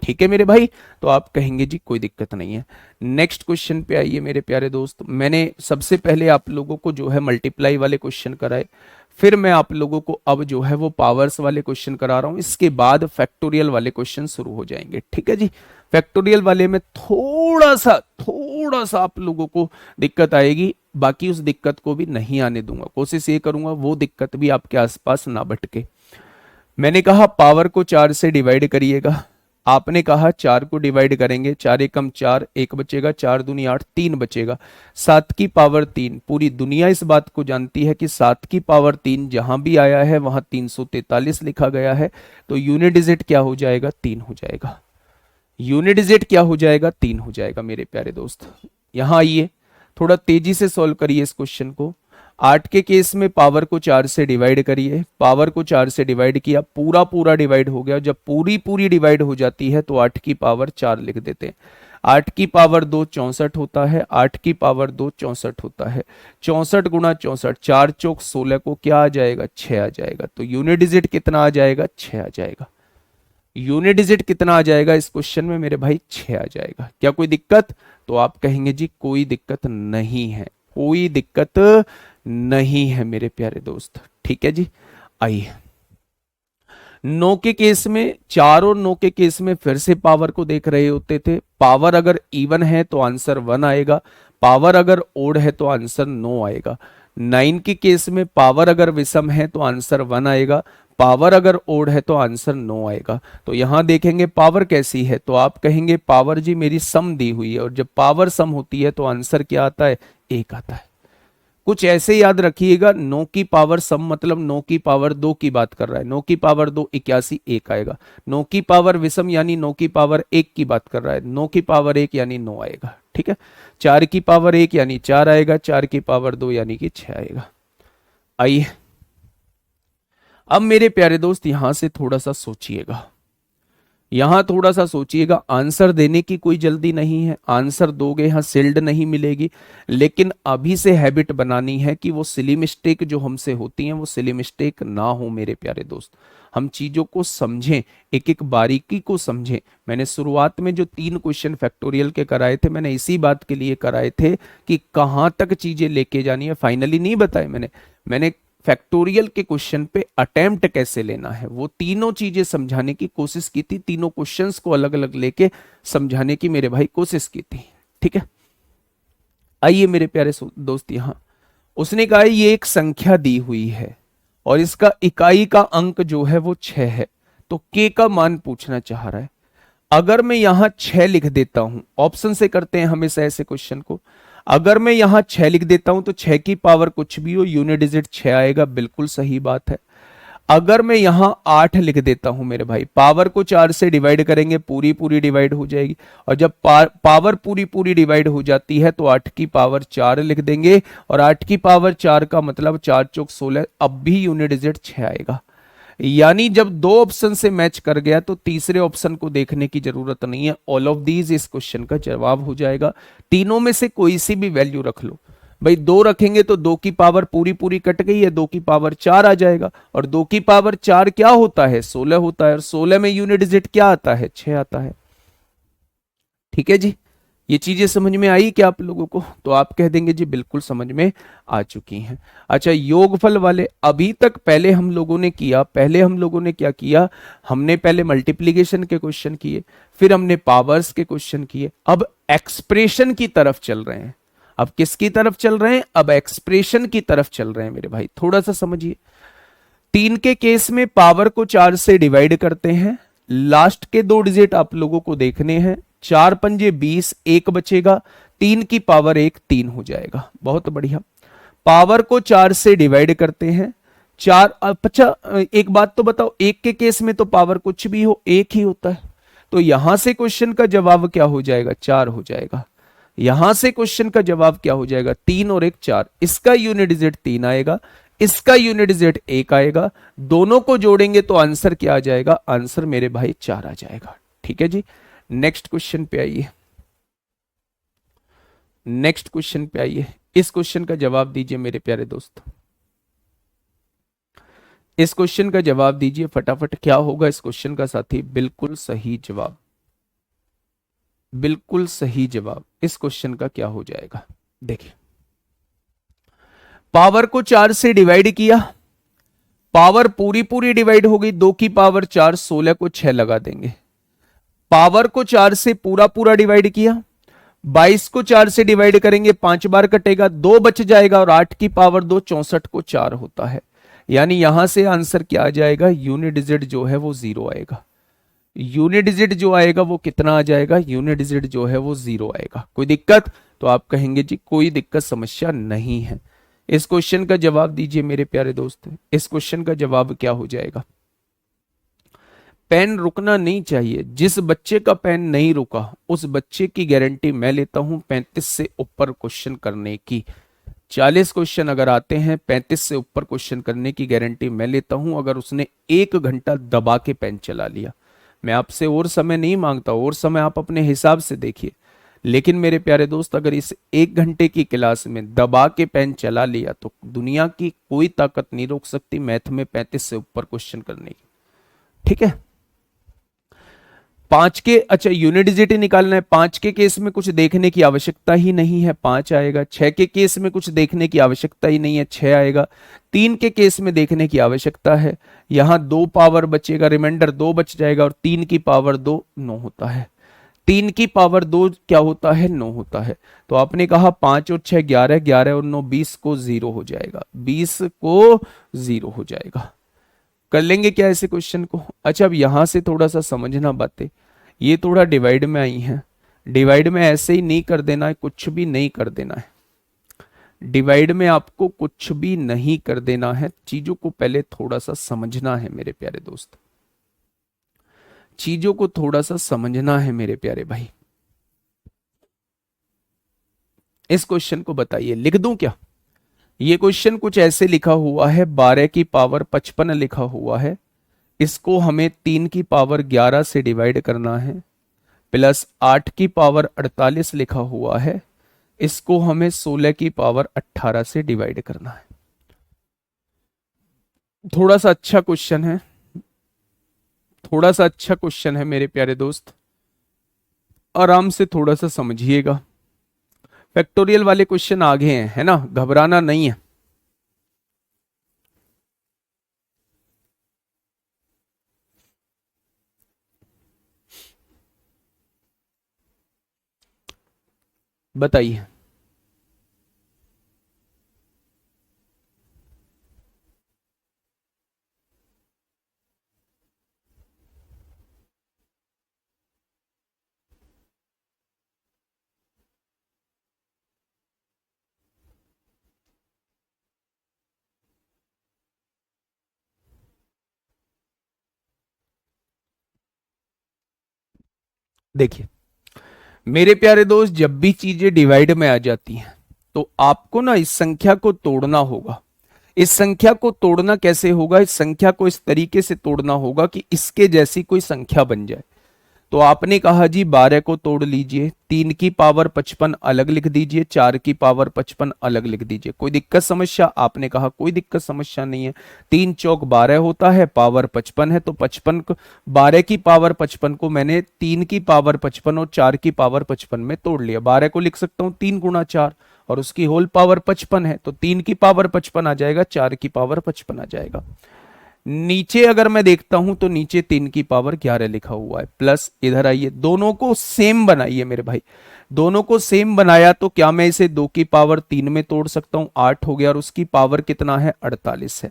ठीक है मेरे भाई, तो आप कहेंगे जी कोई दिक्कत नहीं है। नेक्स्ट क्वेश्चन पे आइए मेरे प्यारे दोस्त। मैंने सबसे पहले आप लोगों को जो है मल्टीप्लाई वाले क्वेश्चन कराए, फिर मैं आप लोगों को अब जो है वो पावर्स वाले क्वेश्चन करा रहा हूं। इसके बाद फैक्टोरियल वाले क्वेश्चन शुरू हो जाएंगे। ठीक है जी, फैक्टोरियल वाले में थोड़ा सा आप लोगों को दिक्कत आएगी, बाकी उस दिक्कत को भी नहीं आने दूंगा। कोशिश ये करूंगा वो दिक्कत भी आपके आसपास ना भटके। मैंने कहा पावर को 4 से डिवाइड करिएगा। आपने कहा 4 को डिवाइड करेंगे, 4 एकम 4, 1 बचेगा, 4 दूनी 8, 3 बचेगा। 7 की पावर 3, पूरी दुनिया इस बात को जानती है कि 7 की पावर 3 जहां भी आया है वहां 343 लिखा गया है। तो यूनिट डिजिट क्या हो जाएगा, 3 हो जाएगा। यूनिट डिजिट क्या हो जाएगा, 3 हो जाएगा मेरे प्यारे दोस्त। यहां आइए, थोड़ा तेजी से सॉल्व करिए इस क्वेश्चन को। 8 के केस में पावर को 4 से डिवाइड करिए। पावर को 4 से डिवाइड किया, पूरा डिवाइड हो गया। जब पूरी डिवाइड हो जाती है तो 8 की पावर 4 लिख देते हैं। 8 की पावर 2 64 होता है, 8 की पावर 2 64 होता है। 64 गुणा 64, 4 चौक 16 को क्या आ जाएगा, 6 आ जाएगा। तो यूनिट डिजिट कितना आ जाएगा, 6 आ जाएगा। यूनिट डिजिट कितना आ जाएगा इस क्वेश्चन में मेरे भाई, 6 आ जाएगा। क्या कोई दिक्कत, तो आप कहेंगे जी कोई दिक्कत नहीं है, कोई दिक्कत नहीं है मेरे प्यारे दोस्त। ठीक है जी, आइए 9 के केस में, 4 और 9 के केस में फिर से पावर को देख रहे होते थे। पावर अगर इवन है तो आंसर 1 आएगा, पावर अगर ओड है तो आंसर 9 आएगा। 9 के केस में पावर अगर विषम है तो आंसर 1 आएगा, पावर अगर ओड है तो आंसर 9 आएगा। तो यहां देखेंगे पावर कैसी है, तो आप कहेंगे पावर जी मेरी सम दी हुई है, और जब पावर सम होती है तो आंसर क्या आता है, 1 आता है। कुछ ऐसे याद रखिएगा, 9 की पावर सम मतलब 9 की पावर 2 की बात कर रहा है, 9 की पावर 2 81, 1 आएगा। 9 की पावर विषम यानी 9 की पावर 1 की बात कर रहा है, 9 की पावर 1 यानी 9 आएगा, ठीक है। 4 की पावर 1 यानी 4 आएगा, 4 की पावर 2 यानी कि 6 आएगा। आइए अब मेरे प्यारे दोस्त यहां से थोड़ा सा सोचिएगा, यहां थोड़ा सा सोचिएगा। आंसर देने की कोई जल्दी नहीं है, आंसर दोगे यहां सिल्ड नहीं मिलेगी, लेकिन अभी से हैबिट बनानी है कि वो सिली मिस्टेक जो हमसे होती हैं वो सिली मिस्टेक ना हो मेरे प्यारे दोस्त। हम चीजों को समझें, एक एक बारीकी को समझें। मैंने शुरुआत में जो 3 क्वेश्चन फैक्टोरियल के कराए थे, मैंने इसी बात के लिए कराए थे कि कहां तक चीजें लेके जानी है, फाइनली नहीं बताए मैंने फैक्टोरियल के क्वेश्चन पे अटेम्प्ट कैसे लेना है, वो तीनों चीजें समझाने की कोशिश की थी, तीनों क्वेश्चंस को अलग अलग लेके समझाने की मेरे भाई कोशिश की थी, ठीक है। आइए मेरे प्यारे दोस्त, यहां उसने कहा ये एक संख्या दी हुई है और इसका इकाई का अंक जो है वो 6 है, तो k का मान पूछना चाह रहा है। अगर मैं यहां 6 लिख देता हूं, ऑप्शन से करते हैं हमेशा ऐसे क्वेश्चन को, अगर मैं यहां 6 लिख देता हूं तो 6 की पावर कुछ भी हो यूनिट डिजिट 6 आएगा, बिल्कुल सही बात है। अगर मैं यहां 8 लिख देता हूं मेरे भाई, पावर को 4 से डिवाइड करेंगे, पूरी पूरी डिवाइड हो जाएगी, और जब पावर पूरी पूरी डिवाइड हो जाती है तो 8 की पावर 4 लिख देंगे, और 8 की पावर 4 का मतलब 4 चौक 16, अब भी यूनिट डिजिट 6 आएगा। यानी जब 2 ऑप्शन से मैच कर गया तो तीसरे ऑप्शन को देखने की जरूरत नहीं है, ऑल ऑफ दीज इस क्वेश्चन का जवाब हो जाएगा। तीनों में से कोई सी भी वैल्यू रख लो भाई, 2 रखेंगे तो 2 की पावर पूरी पूरी कट गई है, 2 की पावर 4 आ जाएगा, और 2 की पावर 4 क्या होता है, 16 होता है, और 16 में यूनिट डिजिट क्या आता है, 6 आता है, ठीक है जी। ये चीजें समझ में आई क्या आप लोगों को, तो आप कह देंगे जी बिल्कुल समझ में आ चुकी हैं। अच्छा योगफल वाले, अभी तक पहले हम लोगों ने क्या किया, हमने पहले मल्टीप्लीकेशन के क्वेश्चन किए, फिर हमने पावर्स के क्वेश्चन किए, अब एक्सप्रेशन की तरफ चल रहे हैं। अब किसकी तरफ चल रहे हैं, अब एक्सप्रेशन की तरफ चल रहे हैं मेरे भाई, थोड़ा सा समझिए। 3 के केस में पावर को 4 से डिवाइड करते हैं, लास्ट के 2 डिजिट आप लोगों को देखने हैं, 4 पंजे 20, 1 बचेगा, 3 की पावर 1 3 हो जाएगा, बहुत बढ़िया। पावर को 4 से डिवाइड करते हैं, 4, अच्छा एक बात तो बताओ, 1 के केस में तो पावर कुछ भी हो 1 ही होता है, तो यहां से क्वेश्चन का जवाब क्या हो जाएगा, 4 हो जाएगा। यहां से क्वेश्चन का जवाब क्या हो जाएगा, 3 और 1 4, इसका यूनिट डिजिट 3 आएगा, इसका यूनिट डिजिट 1 आएगा, दोनों को जोड़ेंगे तो आंसर क्या आ जाएगा, आंसर मेरे भाई 4 आ जाएगा, ठीक है जी। नेक्स्ट क्वेश्चन पे आइए, नेक्स्ट क्वेश्चन पे आइए, इस क्वेश्चन का जवाब दीजिए मेरे प्यारे दोस्त, इस क्वेश्चन का जवाब दीजिए फटाफट, क्या होगा इस क्वेश्चन का साथी, बिल्कुल सही जवाब, बिल्कुल सही जवाब इस क्वेश्चन का क्या हो जाएगा। देखिए पावर को 4 से डिवाइड किया, पावर पूरी पूरी डिवाइड हो गई, 2 की पावर 4, 16 को 6 लगा देंगे, पावर को 4 से पूरा पूरा डिवाइड किया, 22 को 4 से डिवाइड करेंगे, 5 बार कटेगा, 2 बच जाएगा, और 8 की पावर 2 64 को 4 होता है, यानी यहां से आंसर क्या आ जाएगा, यूनिट डिजिट जो है वो 0 आएगा, यूनिट डिजिट जो आएगा वो कितना आ जाएगा, यूनिट डिजिट जो है वो 0 आएगा। कोई दिक्कत, तो आप कहेंगे जी कोई दिक्कत समस्या नहीं है। इस क्वेश्चन का जवाब दीजिए मेरे प्यारे दोस्त, इस क्वेश्चन का जवाब क्या हो जाएगा। पेन रुकना नहीं चाहिए, जिस बच्चे का पेन नहीं रुका उस बच्चे की गारंटी मैं लेता हूं 35 से ऊपर क्वेश्चन करने की। 40 क्वेश्चन अगर आते हैं, 35 से ऊपर क्वेश्चन करने की गारंटी मैं लेता हूं, अगर उसने 1 घंटा दबा के पेन चला लिया। मैं आपसे और समय नहीं मांगता, और समय आप अपने हिसाब से देखिए, लेकिन मेरे प्यारे दोस्त अगर इस 1 घंटे की क्लास में दबा के पेन चला लिया तो दुनिया की कोई ताकत नहीं रोक सकती मैथ में 35 से ऊपर क्वेश्चन करने की, ठीक है। 5 के, अच्छा यूनिट डिजिट ही निकालना है, 5 के केस में कुछ देखने की आवश्यकता ही नहीं है, 5 आएगा। 6 के केस में कुछ देखने की आवश्यकता ही नहीं है, 6 आएगा। 3 के केस में देखने की आवश्यकता है, यहां 2 पावर बचेगा, रिमाइंडर 2 बच जाएगा, और 3 की पावर 2 9 होता है। 3 की पावर 2 क्या होता है, 9 होता है। तो आपने कहा 5 और 6 11, 11 और 9 20 को 0 हो जाएगा, 20 को 0 हो जाएगा। कर लेंगे क्या ऐसे क्वेश्चन को? अच्छा, अब यहां से थोड़ा सा समझना बातें, ये थोड़ा डिवाइड में आई हैं। डिवाइड में ऐसे ही नहीं कर देना है, कुछ भी नहीं कर देना है। डिवाइड में आपको कुछ भी नहीं कर देना है, चीजों को पहले थोड़ा सा समझना है मेरे प्यारे दोस्त, चीजों को थोड़ा सा समझना है मेरे प्यारे भाई। इस क्वेश्चन को बताइए, लिख दूं क्या? ये क्वेश्चन कुछ ऐसे लिखा हुआ है, 12 की पावर 55 लिखा हुआ है, इसको हमें 3 की पावर 11 से डिवाइड करना है, प्लस 8 की पावर 48 लिखा हुआ है, इसको हमें 16 की पावर 18 से डिवाइड करना है। थोड़ा सा अच्छा क्वेश्चन है, थोड़ा सा अच्छा क्वेश्चन है मेरे प्यारे दोस्त, आराम से थोड़ा सा समझिएगा। फैक्टोरियल वाले क्वेश्चन आगे हैं, है ना, घबराना नहीं है। बताइए। देखिए मेरे प्यारे दोस्त, जब भी चीजें डिवाइड में आ जाती हैं तो आपको ना इस संख्या को तोड़ना होगा। इस संख्या को तोड़ना कैसे होगा? इस संख्या को इस तरीके से तोड़ना होगा कि इसके जैसी कोई संख्या बन जाए। तो आपने कहा जी 12 को तोड़ लीजिए, 3 की पावर 55 अलग लिख दीजिए, 4 की पावर 55 अलग लिख दीजिए। कोई दिक्कत समस्या? आपने कहा कोई दिक्कत समस्या नहीं है। 3 चौक 12 होता है, पावर 55 है, तो 55 को 12 की पावर 55 को मैंने 3 की पावर 55 और 4 की पावर 55 में तोड़ लिया। 12 को लिख सकता हूं 3 गुणा 4 और उसकी होल पावर 55 है, तो 3 की पावर 55 आ जाएगा, 4 की पावर 55 आ जाएगा। नीचे अगर मैं देखता हूं तो नीचे 3 की पावर 11 लिखा हुआ है, प्लस इधर आइए, दोनों को सेम बनाइए मेरे भाई। दोनों को सेम बनाया तो क्या मैं इसे 2 की पावर 3 में तोड़ सकता हूं? 8 हो गया, और उसकी पावर कितना है? 48 है।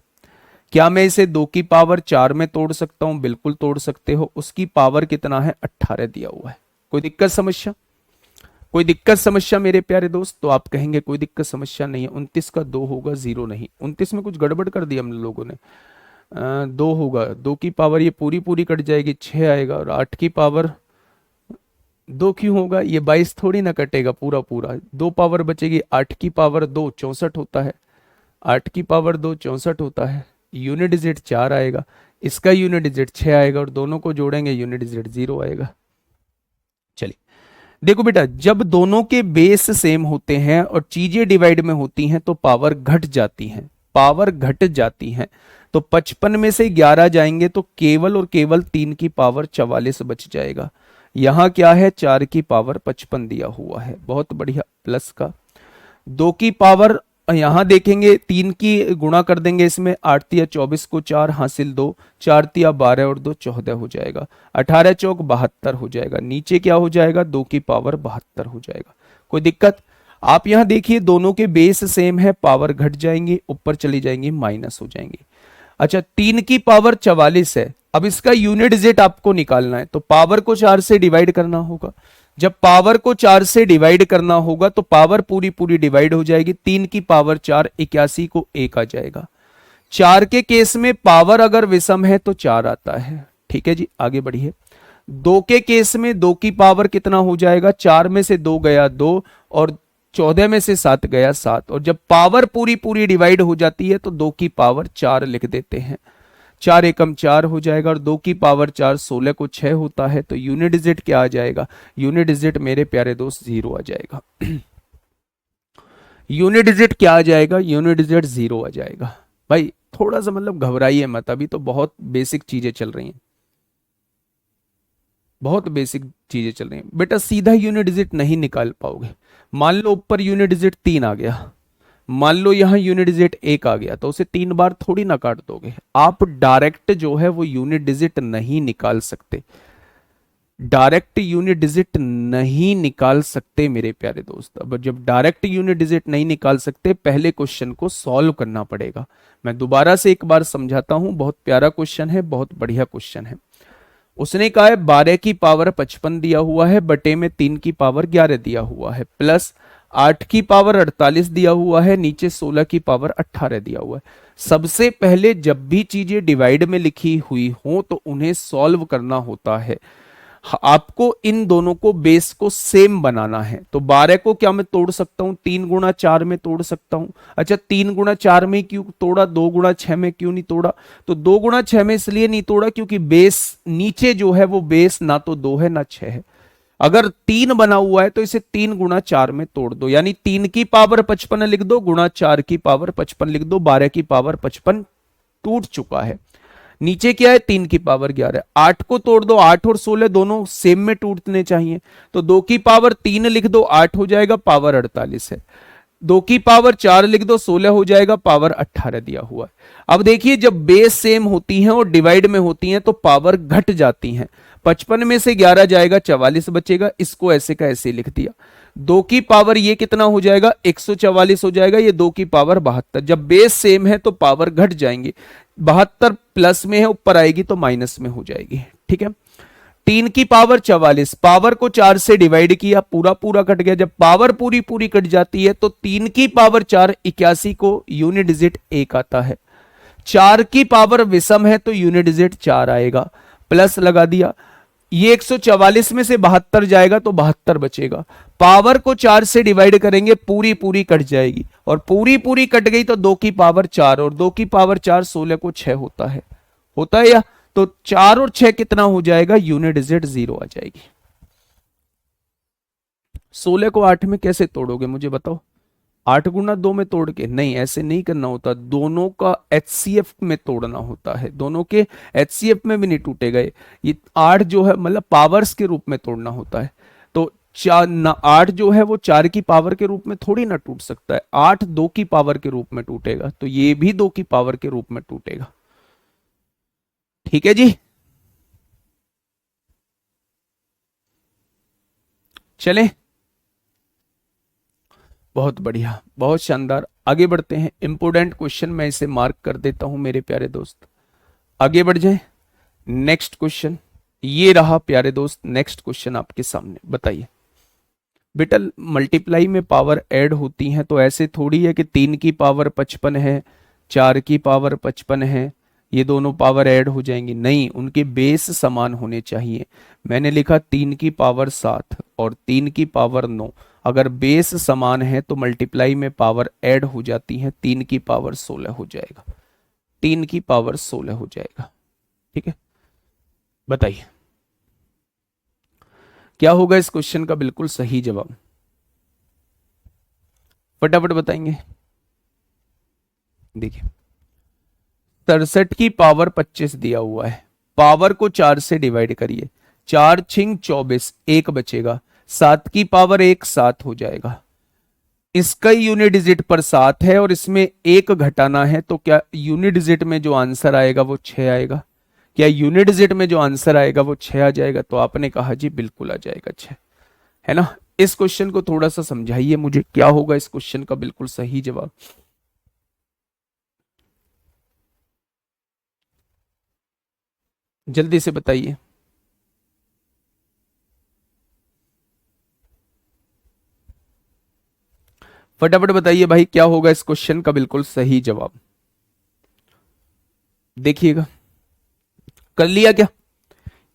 क्या मैं इसे 2 की पावर 4 में तोड़ सकता हूं? बिल्कुल तोड़ सकते हो, उसकी पावर कितना है? 18 दिया हुआ है। कोई दिक्कत समस्या? कोई दिक्कत समस्या मेरे प्यारे दोस्त? तो आप कहेंगे कोई दिक्कत समस्या नहीं है। 29 का 2 होगा, 0 नहीं। 29 में कुछ गड़बड़ कर दिया हम लोगों ने। 2 होगा, 2 की पावर ये पूरी पूरी कट जाएगी, 6 आएगा, और 8 की पावर 2 क्यों होगा? ये 22 थोड़ी ना कटेगा पूरा पूरा, 2 पावर बचेगी। 8 की पावर 2 64 होता है, 8 की पावर 2 64 होता है। यूनिट डिजिट 4 आएगा, इसका यूनिट डिजिट 6 आएगा, और दोनों को जोड़ेंगे यूनिट डिजिट 0 आएगा। चलिए देखो बेटा, जब दोनों के बेस सेम होते हैं और चीजें डिवाइड में होती हैं तो पावर घट जाती हैं, पावर घट जाती हैं। तो 55 में से 11 जाएंगे तो केवल और केवल 3 की पावर 44 बच जाएगा। यहां क्या है? 4 की पावर 55 दिया हुआ है, बहुत बढ़िया, प्लस का 2 की पावर, यहां देखेंगे 3 की गुणा कर देंगे इसमें, 8 तिया 24 को 4 हासिल 2, 4 तिया 12 और 2 14 हो जाएगा, 18 चौक 72 हो जाएगा। नीचे क्या हो जाएगा? 2 की पावर 72 हो जाएगा। कोई दिक्कत? आप यहां देखिए दोनों के बेस सेम है, पावर घट जाएंगी, ऊपर चली जाएंगी, माइनस हो जाएंगी। अच्छा, 3 की पावर 44 है, अब इसका यूनिट डिजिट आपको निकालना है, तो पावर को 4 से डिवाइड करना होगा। जब पावर को 4 से डिवाइड करना होगा तो पावर पूरी पूरी डिवाइड हो जाएगी। 3 की पावर 4 81 को 1 आ जाएगा। 4 के केस में पावर अगर विषम है तो 4 आता है। ठीक है जी, आगे बढ़िए। 2 के केस में 2 की पावर कितना हो जाएगा? 4 में से 2 गया 2, और 14 में से 7 गया 7, और जब पावर पूरी पूरी डिवाइड हो जाती है तो 2 की पावर 4 लिख देते हैं। 4 एकम 4 हो जाएगा, और 2 की पावर 4 16 को 6 होता है, तो यूनिट डिजिट क्या आ जाएगा? यूनिट डिजिट मेरे प्यारे दोस्त 0 आ जाएगा। यूनिट डिजिट क्या आ जाएगा? यूनिट डिजिट 0 आ जाएगा। भाई थोड़ा सा मतलब घबराइए मत, अभी तो बहुत बेसिक चीजें चल रही हैं, बहुत बेसिक चीजें चल रही हैं बेटा। सीधा यूनिट डिजिट नहीं निकाल पाओगे। मान लो ऊपर यूनिट डिजिट 3 आ गया, मान लो यहां यूनिट डिजिट 1 आ गया, तो उसे 3 बार थोड़ी ना काट दोगे आप। डायरेक्ट जो है वो यूनिट डिजिट नहीं निकाल सकते। डायरेक्ट यूनिट डिजिट नहीं निकाल सकते मेरे प्यारे दोस्त। अब जब डायरेक्ट यूनिट डिजिट नहीं निकाल सकते, पहले क्वेश्चन को सॉल्व करना पड़ेगा। मैं दोबारा से एक बार समझाता हूं, बहुत प्यारा क्वेश्चन है, बहुत बढ़िया क्वेश्चन है। उसने कहा है 12 की पावर 55 दिया हुआ है, बटे में 3 की पावर 11 दिया हुआ है, प्लस 8 की पावर 48 दिया हुआ है, नीचे 16 की पावर 18 दिया हुआ है। सबसे पहले जब भी चीजें डिवाइड में लिखी हुई हो तो उन्हें सॉल्व करना होता है। आपको इन दोनों को बेस को सेम बनाना है। तो 12 को क्या मैं तोड़ सकता हूं? 3 गुणा 4 में तोड़ सकता हूं। अच्छा, 3 गुणा 4 में क्यों तोड़ा, 2 गुणा 6 में क्यों नहीं तोड़ा? तो 2 गुणा 6 में इसलिए नहीं तोड़ा क्योंकि बेस नीचे जो है वो बेस ना तो 2 है ना 6 है। अगर 3 बना हुआ है तो इसे 3 गुणा 4 में तोड़ दो, यानी 3 की पावर 55 लिख दो, गुणा 4 की पावर 55 लिख दो, 12 की पावर 55 टूट चुका है। नीचे क्या है? 3 की पावर 11। 8 को तोड़ दो, 8 और 16 दोनों सेम में टूटने चाहिए, तो 2 की पावर 3 लिख दो, 8 हो जाएगा, पावर 48 है। 2 की पावर 4 लिख दो, 16 हो जाएगा, पावर 18 दिया हुआ है। अब देखिए, जब बेस सेम होती हैं और डिवाइड में होती हैं तो पावर घट जाती हैं। 55 में से 11 जाएगा, 44 बचेगा, इसको ऐसे का ऐसे लिख दिया। 2 की पावर ये कितना हो जाएगा? 144 हो जाएगा, ये 2 की पावर 72। जब बेस सेम है तो पावर घट जाएंगे, 72 प्लस में है, ऊपर आएगी तो माइनस में हो जाएगी। ठीक है। 3 की पावर 44, पावर को 4 से डिवाइड किया, पूरा पूरा कट गया। जब पावर पूरी पूरी कट जाती है तो 3 की पावर 4 81 को यूनिट डिजिट 1 आता है। 4 की पावर विषम है तो यूनिट डिजिट 4 आएगा, प्लस लगा दिया। ये 144 में से 72 जाएगा तो 72 बचेगा। पावर को 4 से डिवाइड करेंगे, पूरी पूरी कट जाएगी, और पूरी पूरी कट गई तो 2 की पावर 4, और 2 की पावर 4 16 को 6 होता है या? तो 4 और 6 कितना हो जाएगा? यूनिट डिजिट 0 आ जाएगी। 16 को 8 में कैसे तोड़ोगे मुझे बताओ? 8 गुना 2 में तोड़ के? नहीं, ऐसे नहीं करना होता, दोनों का एचसीएफ में तोड़ना होता है। दोनों के एचसीएफ में भी नहीं टूटेगा ये 8 जो है, मतलब पावर्स के रूप में तोड़ना होता है। तो 8 जो है वो 4 की पावर के रूप में थोड़ी ना टूट सकता है, 8 2 की पावर के रूप में टूटेगा, तो ये भी 2 की पावर के रूप में टूटेगा। ठीक है जी, चलें, बहुत बढ़िया, बहुत शानदार। आगे बढ़ते हैं, इंपोर्टेंट क्वेश्चन, मैं इसे मार्क कर देता हूं मेरे प्यारे दोस्त। आगे बढ़ जाए, नेक्स्ट क्वेश्चन ये रहा प्यारे दोस्त। नेक्स्ट क्वेश्चन आपके सामने, बताइए बेटा, मल्टीप्लाई में पावर ऐड होती हैं तो ऐसे थोड़ी है कि 3 की पावर 55 है, 4 की पावर 55 है, ये दोनों पावर ऐड हो जाएंगी? नहीं, उनके बेस समान होने चाहिए। मैंने लिखा 3 की पावर 7 और 3 की पावर 9, अगर बेस समान है तो मल्टीप्लाई में पावर ऐड हो जाती है, 3 की पावर 16 हो जाएगा, 3 की पावर 16 हो जाएगा। ठीक है, बताइए क्या होगा इस क्वेश्चन का बिल्कुल सही जवाब? फटाफट बताएंगे। देखिए, 67 की पावर 25 दिया हुआ है, पावर को 4 से डिवाइड करिए, 4 छिंग 24, 1 बचेगा, 7 की पावर 1 7 हो जाएगा। इसका यूनिट डिजिट पर 7 है और इसमें 1 घटाना है, तो क्या यूनिट डिजिट में जो आंसर आएगा वो 6 आएगा? क्या यूनिट डिजिट में जो आंसर आएगा वो 6 आ जाएगा? तो आपने कहा जी बिल्कुल आ जाएगा 6, है ना। इस क्वेश्चन को थोड़ा सा समझाइए मुझे, क्या होगा इस क्वेश्चन का बिल्कुल सही जवाब? जल्दी से बताइए। फटाफट बताइए भाई, क्या होगा इस क्वेश्चन का बिल्कुल सही जवाब? देखिएगा, कर लिया क्या?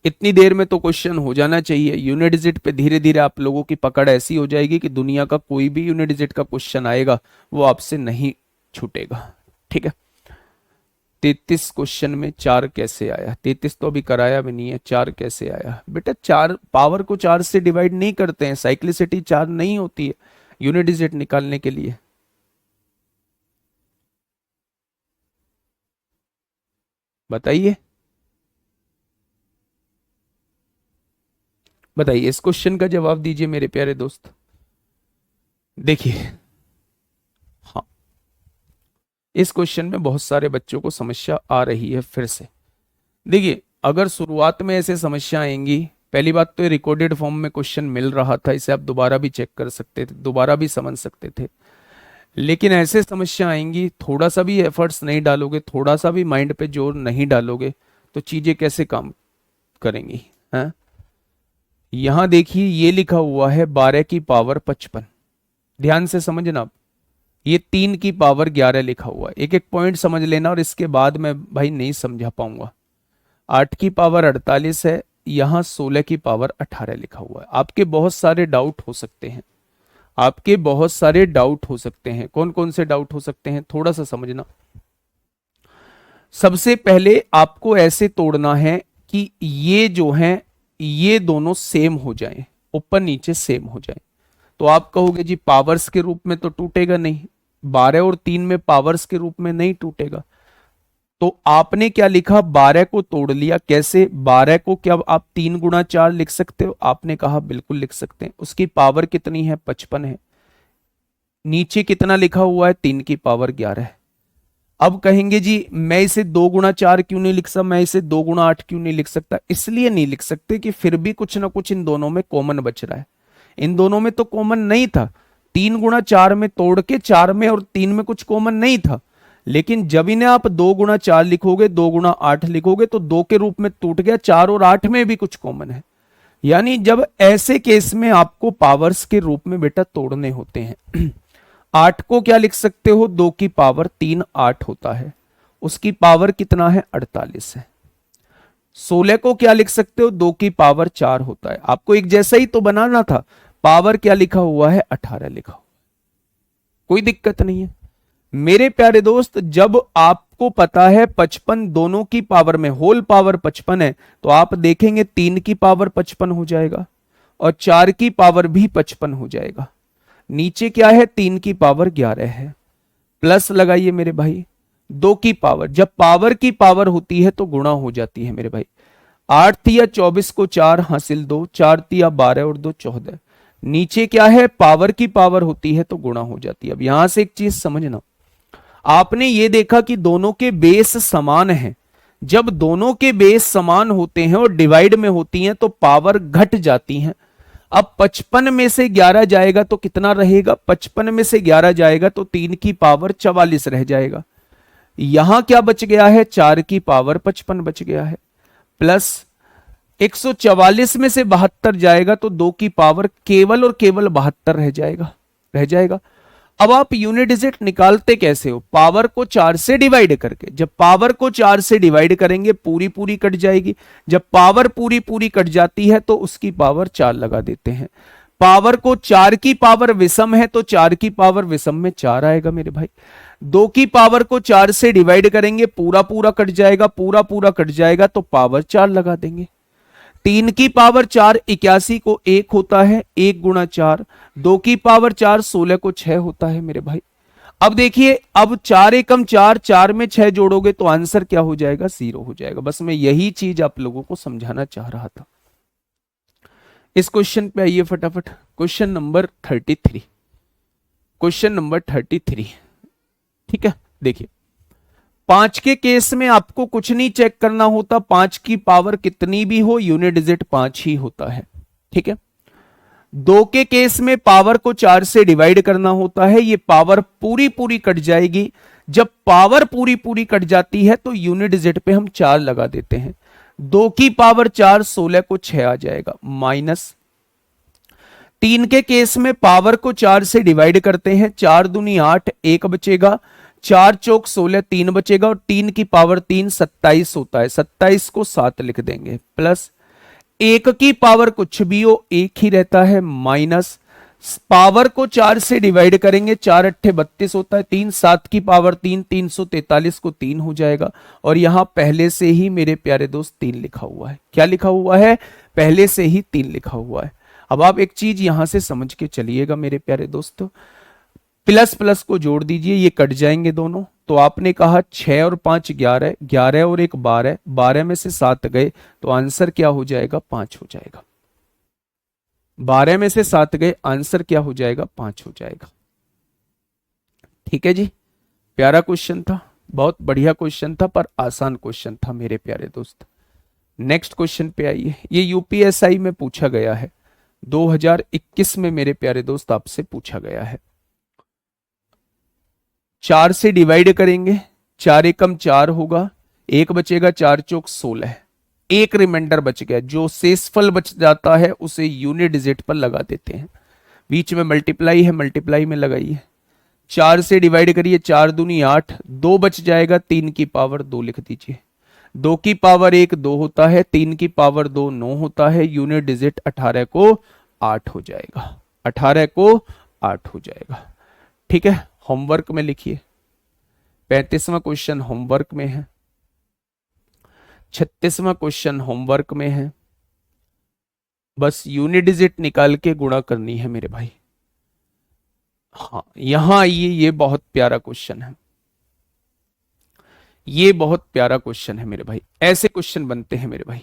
इतनी देर में तो क्वेश्चन हो जाना चाहिए। यूनिट डिजिट पे धीरे धीरे आप लोगों की पकड़ ऐसी हो जाएगी कि दुनिया का कोई भी यूनिट डिजिट का क्वेश्चन आएगा वो आपसे नहीं छूटेगा। ठीक है, 33 क्वेश्चन में 4 कैसे आया? 33 तो अभी कराया भी नहीं है, 4 कैसे आया बेटा? 4 पावर को 4 से डिवाइड नहीं करते हैं, साइक्लिसिटी 4 नहीं होती है यूनिट डिजिट निकालने के लिए। बताइए बताइए, इस क्वेश्चन का जवाब दीजिए मेरे प्यारे दोस्त। देखिए, हाँ, इस क्वेश्चन में बहुत सारे बच्चों को समस्या आ रही है फिर से। देखिए, अगर शुरुआत में ऐसे समस्या आएंगी पहली बात तो ये रिकॉर्डेड फॉर्म में क्वेश्चन मिल रहा था, इसे आप दोबारा भी चेक कर सकते थे, दोबारा भी समझ सकते थे। लेकिन ऐसे समस्या आएंगी, थोड़ा सा भी एफर्ट्स नहीं डालोगे, थोड़ा सा भी माइंड पे जोर नहीं डालोगे, तो चीजें कैसे काम करेंगी, हैं? यहां देखिए ये लिखा हुआ है 12 की पावर 55, ध्यान से समझना आप, ये 3 की पावर 11 लिखा हुआ है। एक एक पॉइंट समझ लेना, और इसके बाद मैं भाई नहीं समझा पाऊंगा। 8 की पावर 48 है, यहां 16 की पावर 18 लिखा हुआ है। आपके बहुत सारे डाउट हो सकते हैं, आपके बहुत सारे डाउट हो सकते हैं। कौन कौन से डाउट हो सकते हैं, थोड़ा सा समझना। सबसे पहले आपको ऐसे तोड़ना है कि ये जो है ये दोनों सेम हो जाएं, ऊपर नीचे सेम हो जाएं। तो आप कहोगे जी पावर्स के रूप में तो टूटेगा नहीं, 12 और 3 में पावर्स के रूप में नहीं टूटेगा। तो आपने क्या लिखा, 12 को तोड़ लिया। कैसे, 12 को क्या आप 3 गुणा 4 लिख सकते हो? आपने कहा बिल्कुल लिख सकते हैं। उसकी पावर कितनी है, 55 है। नीचे कितना लिखा हुआ है, 3 की पावर 11 है। अब कहेंगे जी मैं इसे 2 गुणा 4 क्यों नहीं लिख सकता, मैं इसे 2 गुणा 8 क्यों नहीं लिख सकता? इसलिए नहीं लिख सकते कि फिर भी कुछ ना कुछ इन दोनों में कॉमन बच रहा है। इन दोनों में तो कॉमन नहीं था, 3 गुणा 4 में तोड़ के 4 में और 3 में कुछ कॉमन नहीं था। लेकिन जब इन्हें आप 2 गुणा 4 लिखोगे, 2 गुणा 8 लिखोगे, तो 2 के रूप में टूट गया, 4 और 8 में भी कुछ कॉमन है। यानी जब ऐसे केस में आपको पावर्स के रूप में बेटा तोड़ने होते हैं 8 को क्या लिख सकते हो, 2 की पावर 3 8 होता है, उसकी पावर कितना है, 48 है। 16 को क्या लिख सकते हो, 2 की पावर 4 होता है। आपको एक जैसा ही तो बनाना था, पावर क्या लिखा हुआ है, 18 लिखा हुआ, कोई दिक्कत नहीं है मेरे प्यारे दोस्त। जब आपको पता है 55 दोनों की पावर में, होल पावर 55 है, तो आप देखेंगे 3 की पावर 55 हो जाएगा और 4 की पावर भी 55 हो जाएगा। नीचे क्या है, 3 की पावर 11 है, प्लस लगाइए मेरे भाई। 2 की पावर, जब पावर की पावर होती है तो गुणा हो जाती है मेरे भाई। 8 तिया 24 को 4 हासिल 2, 4 तिया 12 और 2 14। नीचे क्या है, पावर की पावर होती है तो गुणा हो जाती है। अब यहां से एक चीज समझना, आपने ये देखा कि दोनों के बेस समान हैं। जब दोनों के बेस समान होते हैं और डिवाइड में होती हैं तो पावर घट जाती हैं। अब 55 में से 11 जाएगा तो कितना रहेगा, 55 में से 11 जाएगा तो 3 की पावर 44 रह जाएगा। यहां क्या बच गया है, 4 की पावर 55 बच गया है, प्लस 144 में से 72 जाएगा तो 2 की पावर केवल और केवल 72 रह जाएगा। अब आप यूनिट डिजिट निकालते कैसे हो, पावर को 4 से डिवाइड करके। जब पावर को 4 से डिवाइड करेंगे पूरी पूरी कट जाएगी, जब पावर पूरी पूरी कट जाती है तो उसकी पावर 4 लगा देते हैं। पावर को 4 की पावर विषम है तो 4 की पावर विषम में 4 आएगा मेरे भाई। 2 की पावर को 4 से डिवाइड करेंगे, पूरा पूरा कट जाएगा, पूरा पूरा कट जाएगा तो पावर 4 लगा देंगे। 3 की पावर 4 81 को 1 होता है, 1 गुणा 4। 2 की पावर 4 16 को 6 होता है मेरे भाई। अब देखिए, अब 4 एकम 4, 4 में 6 जोड़ोगे तो आंसर क्या हो जाएगा, 0 हो जाएगा। बस मैं यही चीज आप लोगों को समझाना चाह रहा था। इस क्वेश्चन पे आइए फटाफट, क्वेश्चन नंबर 33, क्वेश्चन नंबर 33। ठीक है, देखिए 5 के केस में आपको कुछ नहीं चेक करना होता, 5 की पावर कितनी भी हो यूनिट डिजिट 5 ही होता है। ठीक है, 2 के केस में पावर को 4 से डिवाइड करना होता है, ये पावर पूरी पूरी कट जाएगी। जब पावर पूरी पूरी कट जाती है तो यूनिट डिजिट पे हम 4 लगा देते हैं। 2 की पावर 4 16 को 6 आ जाएगा, माइनस 3 के केस में पावर को 4 से डिवाइड करते हैं, 4 दूनी 8, 1 बचेगा, 4 चौक 16, 3 बचेगा और 3 की पावर 3 27 होता है, 27 को 7 लिख देंगे, प्लस 1 की पावर कुछ भी हो 1 ही रहता है, माइनस पावर को 4 से डिवाइड करेंगे, 4 अट्ठे 32 होता है, 3 7 की पावर 3 343 को 3 हो जाएगा। और यहां पहले से ही मेरे प्यारे दोस्त 3 लिखा हुआ है। क्या लिखा हुआ है, पहले से ही 3 लिखा हुआ है। अब आप एक चीज यहां से समझ के चलिएगा मेरे प्यारे दोस्तों, प्लस प्लस को जोड़ दीजिए, ये कट जाएंगे दोनों। तो आपने कहा 6 और 5 11, 11 और 1 12, 12 में से 7 गए तो आंसर क्या हो जाएगा, 5 हो जाएगा। 12 में से 7 गए, आंसर क्या हो जाएगा, 5 हो जाएगा। ठीक है जी, प्यारा क्वेश्चन था, बहुत बढ़िया क्वेश्चन था, पर आसान क्वेश्चन था मेरे प्यारे दोस्त। नेक्स्ट क्वेश्चन पे आइए, ये यूपीएसआई में पूछा गया है, 2021 में मेरे प्यारे दोस्त आपसे पूछा गया है। 4 से डिवाइड करेंगे, 4 एकम 4 होगा, एक बचेगा, 4 चौक 16, एक रिमाइंडर बच गया, जो शेषफल बच जाता है उसे यूनिट डिजिट पर लगा देते हैं। बीच में मल्टीप्लाई है, मल्टीप्लाई में लगाइए, 4 से डिवाइड करिए, 4 दूनी 8, 2 बच जाएगा, 3 की पावर 2 लिख दीजिए, 2 की पावर 1 2 होता है, 3 की पावर 2 9 होता है, यूनिट डिजिट 18 को 8 हो जाएगा, 18 को 8 हो जाएगा। ठीक है, होमवर्क में लिखिए, 35वां क्वेश्चन होमवर्क में है, 36वां क्वेश्चन होमवर्क में है, बस यूनिट डिजिट निकाल के गुणा करनी है मेरे भाई। हाँ यहां आइए, ये बहुत प्यारा क्वेश्चन है, ये बहुत प्यारा क्वेश्चन है मेरे भाई। ऐसे क्वेश्चन बनते हैं मेरे भाई,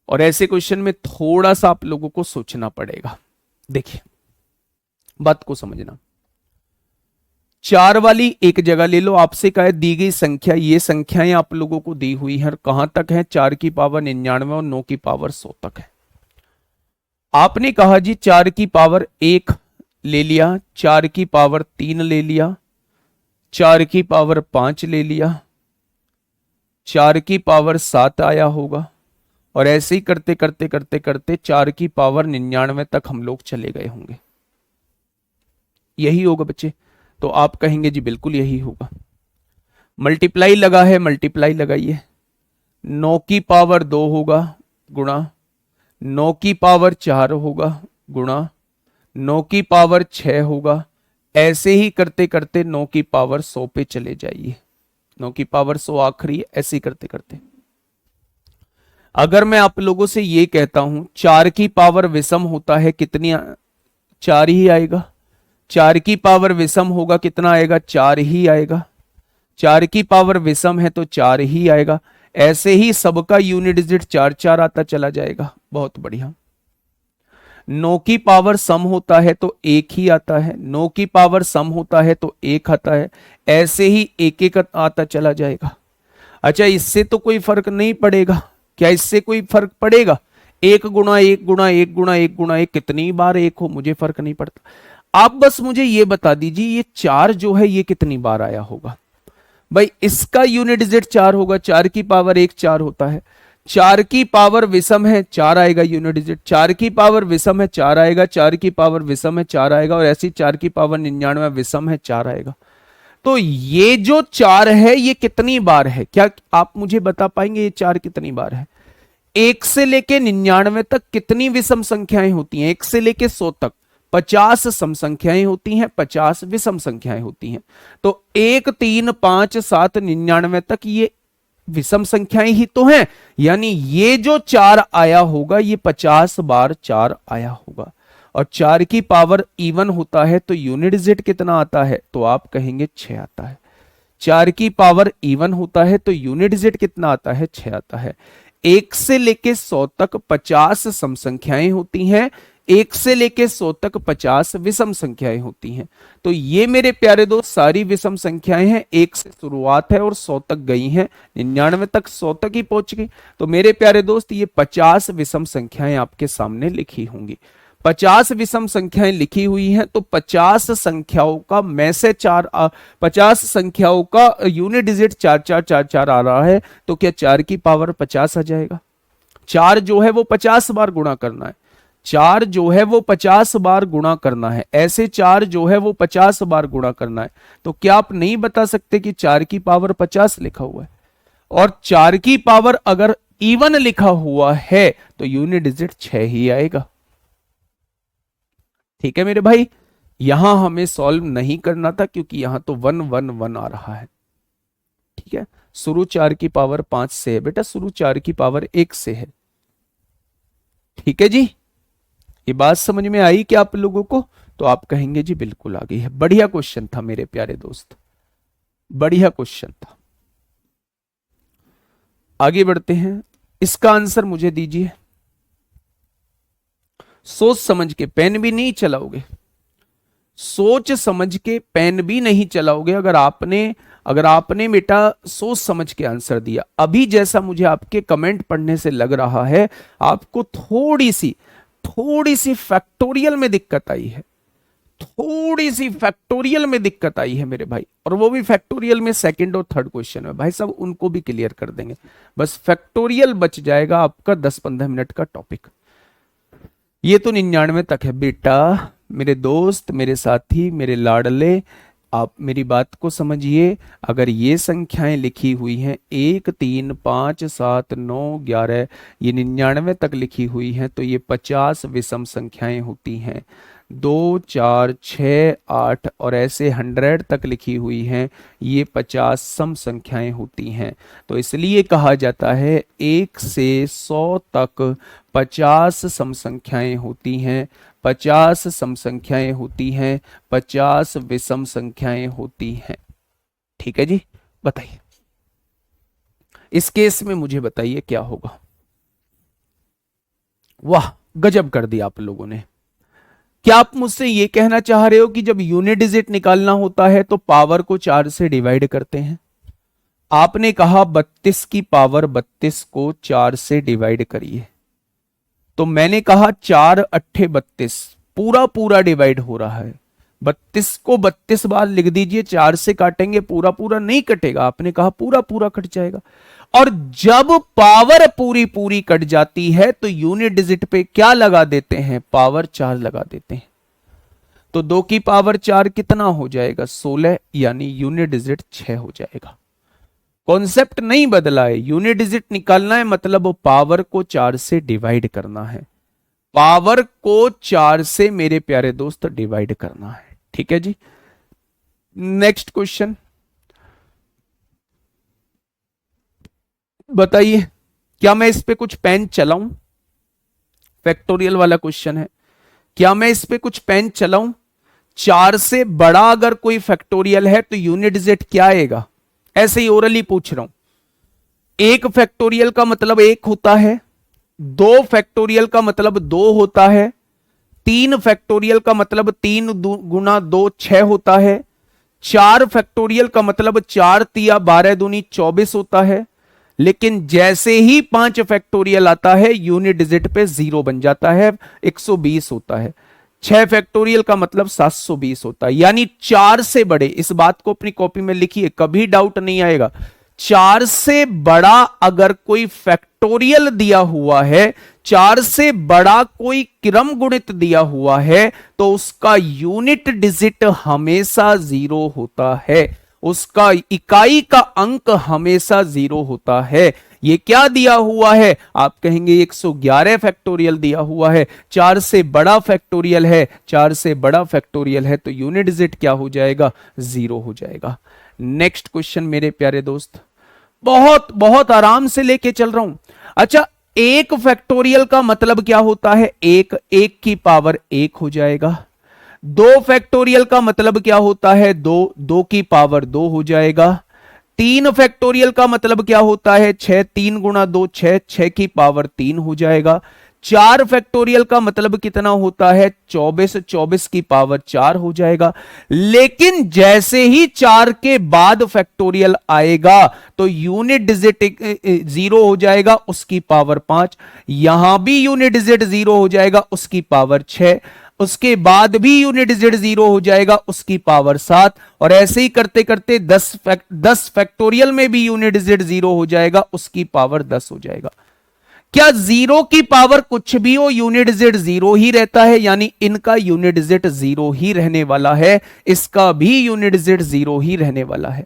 और ऐसे क्वेश्चन में थोड़ा सा आप लोगों को सोचना पड़ेगा। देखिए बात को समझना, 4 वाली एक जगह ले लो, आपसे कहा है दी गई संख्या, ये संख्याएं आप लोगों को दी हुई हैं, कहां तक है, 4 की पावर 99 और 9 की पावर 100 तक है। आपने कहा जी 4 की पावर 1 ले लिया, 4 की पावर 3 ले लिया, 4 की पावर 5 ले लिया, 4 की पावर 7 आया होगा, और ऐसे ही करते करते करते करते 4 की पावर 99 तक हम लोग चले गए होंगे। यही होगा बच्चे, तो आप कहेंगे जी बिल्कुल यही होगा। मल्टीप्लाई लगा है, मल्टीप्लाई लगाइए, 9 की पावर 2 होगा गुणा, 9 की पावर 4 होगा गुणा, 9 की पावर 6 होगा, ऐसे ही करते करते 9 की पावर 100 पे चले जाइए, 9 की पावर 100 आखिरी, ऐसे ही करते करते। अगर मैं आप लोगों से ये कहता हूं 4 की पावर विषम होता है कितनी, 4 ही आएगा, 4 की पावर विषम होगा कितना आएगा, 4 ही आएगा, 4 की पावर विषम है तो 4 ही आएगा, ऐसे ही सबका यूनिट डिजिट 4 4 आता चला जाएगा। बहुत बढ़िया। 9 की पावर सम होता है तो 1 ही आता है, 9 की पावर सम होता है तो 1 आता है, ऐसे ही एक एक आता चला जाएगा। अच्छा इससे तो कोई फर्क नहीं पड़ेगा क्या, इससे कोई फर्क पड़ेगा, 1 गुणा 1 गुणा 1 गुणा 1 गुणा 1 कितनी बार 1 हो मुझे फर्क नहीं पड़ता। आप बस मुझे ये बता दीजिए ये 4 जो है ये कितनी बार आया होगा। भाई इसका यूनिट डिजिट 4 होगा, 4 की पावर 1 4 होता है, 4 की पावर विषम है 4 आएगा यूनिट डिजिट, 4 की पावर विषम है 4 आएगा, 4 की पावर विषम है 4 आएगा, और ऐसी 4 की पावर 99 विषम है 4 आएगा। तो ये जो 4 है ये कितनी बार है, क्या आप मुझे बता पाएंगे ये 4 कितनी बार है? 1 से लेके 99 तक कितनी विषम संख्याएं होती हैं? 1 से लेके 100 तक 50 सम संख्याएं होती हैं, 50 विषम संख्याएं होती हैं। तो 1 3 5 7 99 तक ये विषम संख्याएं ही तो हैं, यानी ये जो 4 आया होगा ये 50 बार 4 आया होगा। और 4 की पावर इवन होता है तो यूनिट डिजिट कितना आता है, तो आप कहेंगे 6 आता है। 4 की पावर इवन होता है तो यूनिट डिजिट कितना आता है, 6 आता है। 1 से लेके 100 तक 50 सम संख्याएं होती हैं, 1 से लेके 100 तक 50 विषम संख्याएं होती हैं। तो ये मेरे प्यारे दोस्त सारी विषम संख्याएं हैं, 1 से शुरुआत है और 100 तक गई हैं, 99 तक 100 तक ही पहुंच गई। तो मेरे प्यारे दोस्त ये 50 विषम संख्याएं आपके सामने लिखी होंगी। 50 विषम संख्याएं लिखी हुई हैं, तो 50 संख्याओं का में से 50 संख्याओं का यूनिट डिजिट 4 4 4 4 आ रहा है, तो क्या 4 की पावर 50 आ जाएगा? 4 जो है वो 50 बार गुणा करना है, 4 जो है वो 50 बार गुणा करना है, ऐसे 4 जो है वो 50 बार गुणा करना है। तो क्या आप नहीं बता सकते कि 4 की पावर 50 लिखा हुआ है? और 4 की पावर अगर इवन लिखा हुआ है तो यूनिट डिजिट 6 ही आएगा। ठीक है मेरे भाई, यहां हमें सॉल्व नहीं करना था क्योंकि यहां तो 1 1 1 आ रहा है। ठीक है, शुरू 4 की पावर 5 से है बेटा, शुरू 4 की पावर 1 से है। ठीक है जी, ये बात समझ में आई क्या आप लोगों को? तो आप कहेंगे जी बिल्कुल आ गई है। बढ़िया क्वेश्चन था मेरे प्यारे दोस्त, बढ़िया क्वेश्चन था। आगे बढ़ते हैं, इसका आंसर मुझे दीजिए। सोच समझ के, पेन भी नहीं चलाओगे, सोच समझ के पेन भी नहीं चलाओगे। अगर आपने अगर आपने बेटा सोच समझ के आंसर दिया, अभी जैसा मुझे आपके कमेंट पढ़ने से लग रहा है आपको थोड़ी सी फैक्टोरियल में दिक्कत आई है, थोड़ी सी फैक्टोरियल में दिक्कत आई है मेरे भाई, और वो भी फैक्टोरियल में सेकंड और थर्ड क्वेश्चन में। भाई साहब उनको भी क्लियर कर देंगे, बस फैक्टोरियल बच जाएगा आपका 10-15 मिनट का टॉपिक। ये तो 99 तक है बेटा, मेरे दोस्त, मेरे साथी, मेरे लाडले, आप मेरी बात को समझिए। अगर ये संख्याएं लिखी हुई हैं 1 3 5 7 9 11, ये 99 तक लिखी हुई हैं, तो ये 50 विषम संख्याएं होती हैं। 2 4 6 8 और ऐसे 100 तक लिखी हुई हैं, ये 50 सम संख्याएं होती हैं। तो इसलिए कहा जाता है 1 से 100 तक 50 सम संख्याएं होती हैं, 50 सम संख्याएं होती हैं, 50 विषम संख्याएं होती हैं। ठीक है जी, बताइए इस केस में मुझे बताइए क्या होगा। वाह गजब कर दिया आप लोगों ने। क्या आप मुझसे ये कहना चाह रहे हो कि जब यूनिट डिजिट निकालना होता है तो पावर को 4 से डिवाइड करते हैं? आपने कहा 32 की पावर 32 को 4 से डिवाइड करिए, तो मैंने कहा 4 अट्ठे 32, पूरा पूरा डिवाइड हो रहा है। 32 को 32 बार लिख दीजिए, 4 से काटेंगे पूरा पूरा नहीं कटेगा, आपने कहा पूरा पूरा कट जाएगा। और जब पावर पूरी पूरी कट जाती है तो यूनिट डिजिट पे क्या लगा देते हैं? पावर 4 लगा देते हैं। तो 2 की पावर 4 कितना हो जाएगा? 16, यानी यूनिट डिजिट 6 हो जाएगा। कॉन्सेप्ट नहीं बदला है, यूनिट डिजिट निकालना है मतलब पावर को 4 से डिवाइड करना है, पावर को 4 से मेरे प्यारे दोस्त डिवाइड करना है। ठीक है जी, नेक्स्ट क्वेश्चन बताइए, क्या मैं इस पे कुछ पेन चलाऊं? फैक्टोरियल वाला क्वेश्चन है, क्या मैं इस पे कुछ पेन चलाऊं? 4 से बड़ा अगर कोई फैक्टोरियल है तो यूनिट डिजिट क्या आएगा? ऐसे ही ओरली पूछ रहा हूं। 1 फैक्टोरियल का मतलब 1 होता है, 2 फैक्टोरियल का मतलब 2 होता है, 3 फैक्टोरियल का मतलब 3 गुना 2 6 होता है, 4 फैक्टोरियल का मतलब 4 तिया 12 दूनी 24 होता है। लेकिन जैसे ही 5 फैक्टोरियल आता है यूनिट डिजिट पे 0 बन जाता है, 120 होता है। 6 फैक्टोरियल का मतलब 720 होता है, यानी 4 से बड़े, इस बात को अपनी कॉपी में लिखिए, कभी डाउट नहीं आएगा। 4 से बड़ा अगर कोई फैक्टोरियल दिया हुआ है, 4 से बड़ा कोई क्रम गुणित दिया हुआ है, तो उसका यूनिट डिजिट हमेशा 0 होता है, उसका इकाई का अंक हमेशा 0 होता है। ये क्या दिया हुआ है? आप कहेंगे 111 फैक्टोरियल दिया हुआ है, 4 से बड़ा फैक्टोरियल है, 4 से बड़ा फैक्टोरियल है, तो यूनिट डिजिट क्या हो जाएगा? 0 हो जाएगा। नेक्स्ट क्वेश्चन मेरे प्यारे दोस्त, बहुत बहुत आराम से लेके चल रहा हूं। अच्छा, 1 फैक्टोरियल का मतलब क्या होता है? 1 की पावर 1 हो जाएगा। 2 फैक्टोरियल का मतलब क्या होता है? 2 की पावर 2 हो जाएगा। 3 फैक्टोरियल का मतलब क्या होता है? 6, 3 गुना 2 6, 6 की पावर 3 हो जाएगा। 4 फैक्टोरियल का मतलब कितना होता है? 24, 24 की पावर 4 हो जाएगा। लेकिन जैसे ही 4 के बाद फैक्टोरियल आएगा तो यूनिट डिजिट 0 हो जाएगा, उसकी पावर 5। यहां भी यूनिट डिजिट 0 हो जाएगा, उसकी पावर 6। उसके बाद भी यूनिट डिजिट 0 हो जाएगा, उसकी पावर 7। और ऐसे ही करते करते 10 फैक्टोरियल में भी यूनिट डिजिट 0 हो जाएगा, उसकी पावर 10 हो जाएगा। क्या 0 की पावर कुछ भी हो यूनिट डिजिट 0 ही रहता है? यानी इनका यूनिट डिजिट 0 ही रहने वाला है, इसका भी यूनिट डिजिट 0 ही रहने वाला है।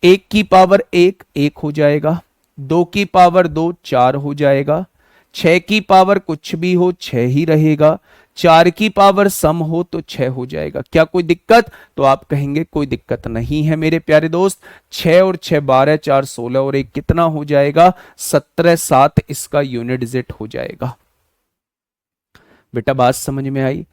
1 की पावर 1 1 हो जाएगा, 2 की पावर 2 4 हो जाएगा, 6 की पावर कुछ भी हो 6 ही रहेगा, 4 की पावर सम हो तो 6 हो जाएगा। क्या कोई दिक्कत? तो आप कहेंगे कोई दिक्कत नहीं है मेरे प्यारे दोस्त। 6 और 6 12, 4 16 और 1 कितना हो जाएगा? 17, 7 इसका यूनिट डिजिट हो जाएगा। बेटा बात समझ में आई?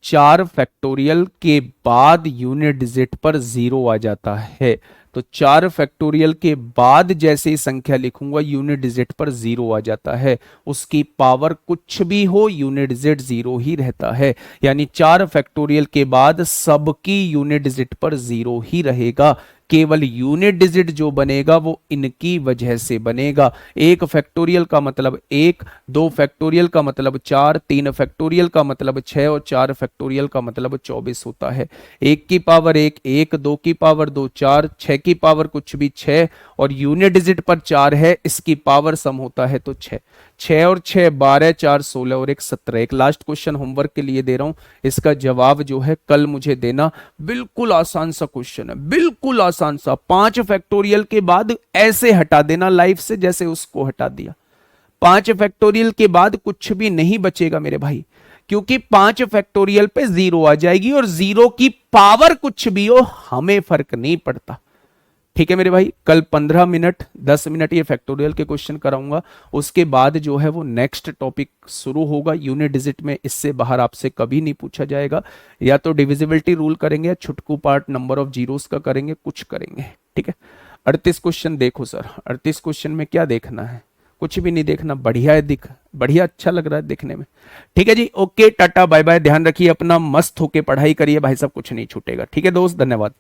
4 फैक्टोरियल के बाद यूनिट डिजिट पर 0 आ जाता है, तो 4 फैक्टोरियल के बाद जैसे ही संख्या लिखूंगा यूनिट डिजिट पर 0 आ जाता है, उसकी पावर कुछ भी हो यूनिट डिजिट 0 ही रहता है। यानी 4 फैक्टोरियल के बाद सबकी यूनिट डिजिट पर 0 ही रहेगा, केवल यूनिट डिजिट जो बनेगा वो इनकी वजह से बनेगा। 1 फैक्टोरियल का मतलब 1, 2 फैक्टोरियल का मतलब 4, 3 फैक्टोरियल का मतलब 6 और 4 फैक्टोरियल का मतलब 24 होता है। 1 की पावर 1 1, 2 की पावर 2 4, 6 की पावर कुछ भी 6 और यूनिट डिजिट पर 4 है, इसकी पावर सम होता है तो 6। 6 और 6 12, 4 16 और 1 17। एक लास्ट क्वेश्चन होमवर्क के लिए दे रहा हूं, इसका जवाब जो है कल मुझे देना। बिल्कुल आसान सा क्वेश्चन है, बिल्कुल आसान सा। 5 फैक्टोरियल के बाद ऐसे हटा देना लाइफ से जैसे उसको हटा दिया। 5 फैक्टोरियल के बाद कुछ भी नहीं बचेगा मेरे भाई, क्योंकि 5 फैक्टोरियल पे 0 आ जाएगी और 0 की पावर कुछ भी हो हमें फर्क नहीं पड़ता। ठीक है मेरे भाई, कल 15 मिनट 10 मिनट ये फैक्टोरियल के क्वेश्चन कराऊंगा, उसके बाद जो है वो नेक्स्ट टॉपिक शुरू होगा यूनिट डिजिट में। इससे बाहर आपसे कभी नहीं पूछा जाएगा, या तो डिविजिबिलिटी रूल करेंगे या छुटकू पार्ट नंबर ऑफ जीरोस का करेंगे, कुछ करेंगे। ठीक है, 38 क्वेश्चन देखो सर। 38 क्वेश्चन में क्या देखना है? कुछ भी नहीं देखना, बढ़िया है, बढ़िया अच्छा लग रहा है देखने में। ठीक है जी, ओके टाटा बाय बाय, ध्यान रखिए अपना, मस्त होके पढ़ाई करिए भाई साहब, कुछ नहीं छूटेगा। ठीक है दोस्त, धन्यवाद।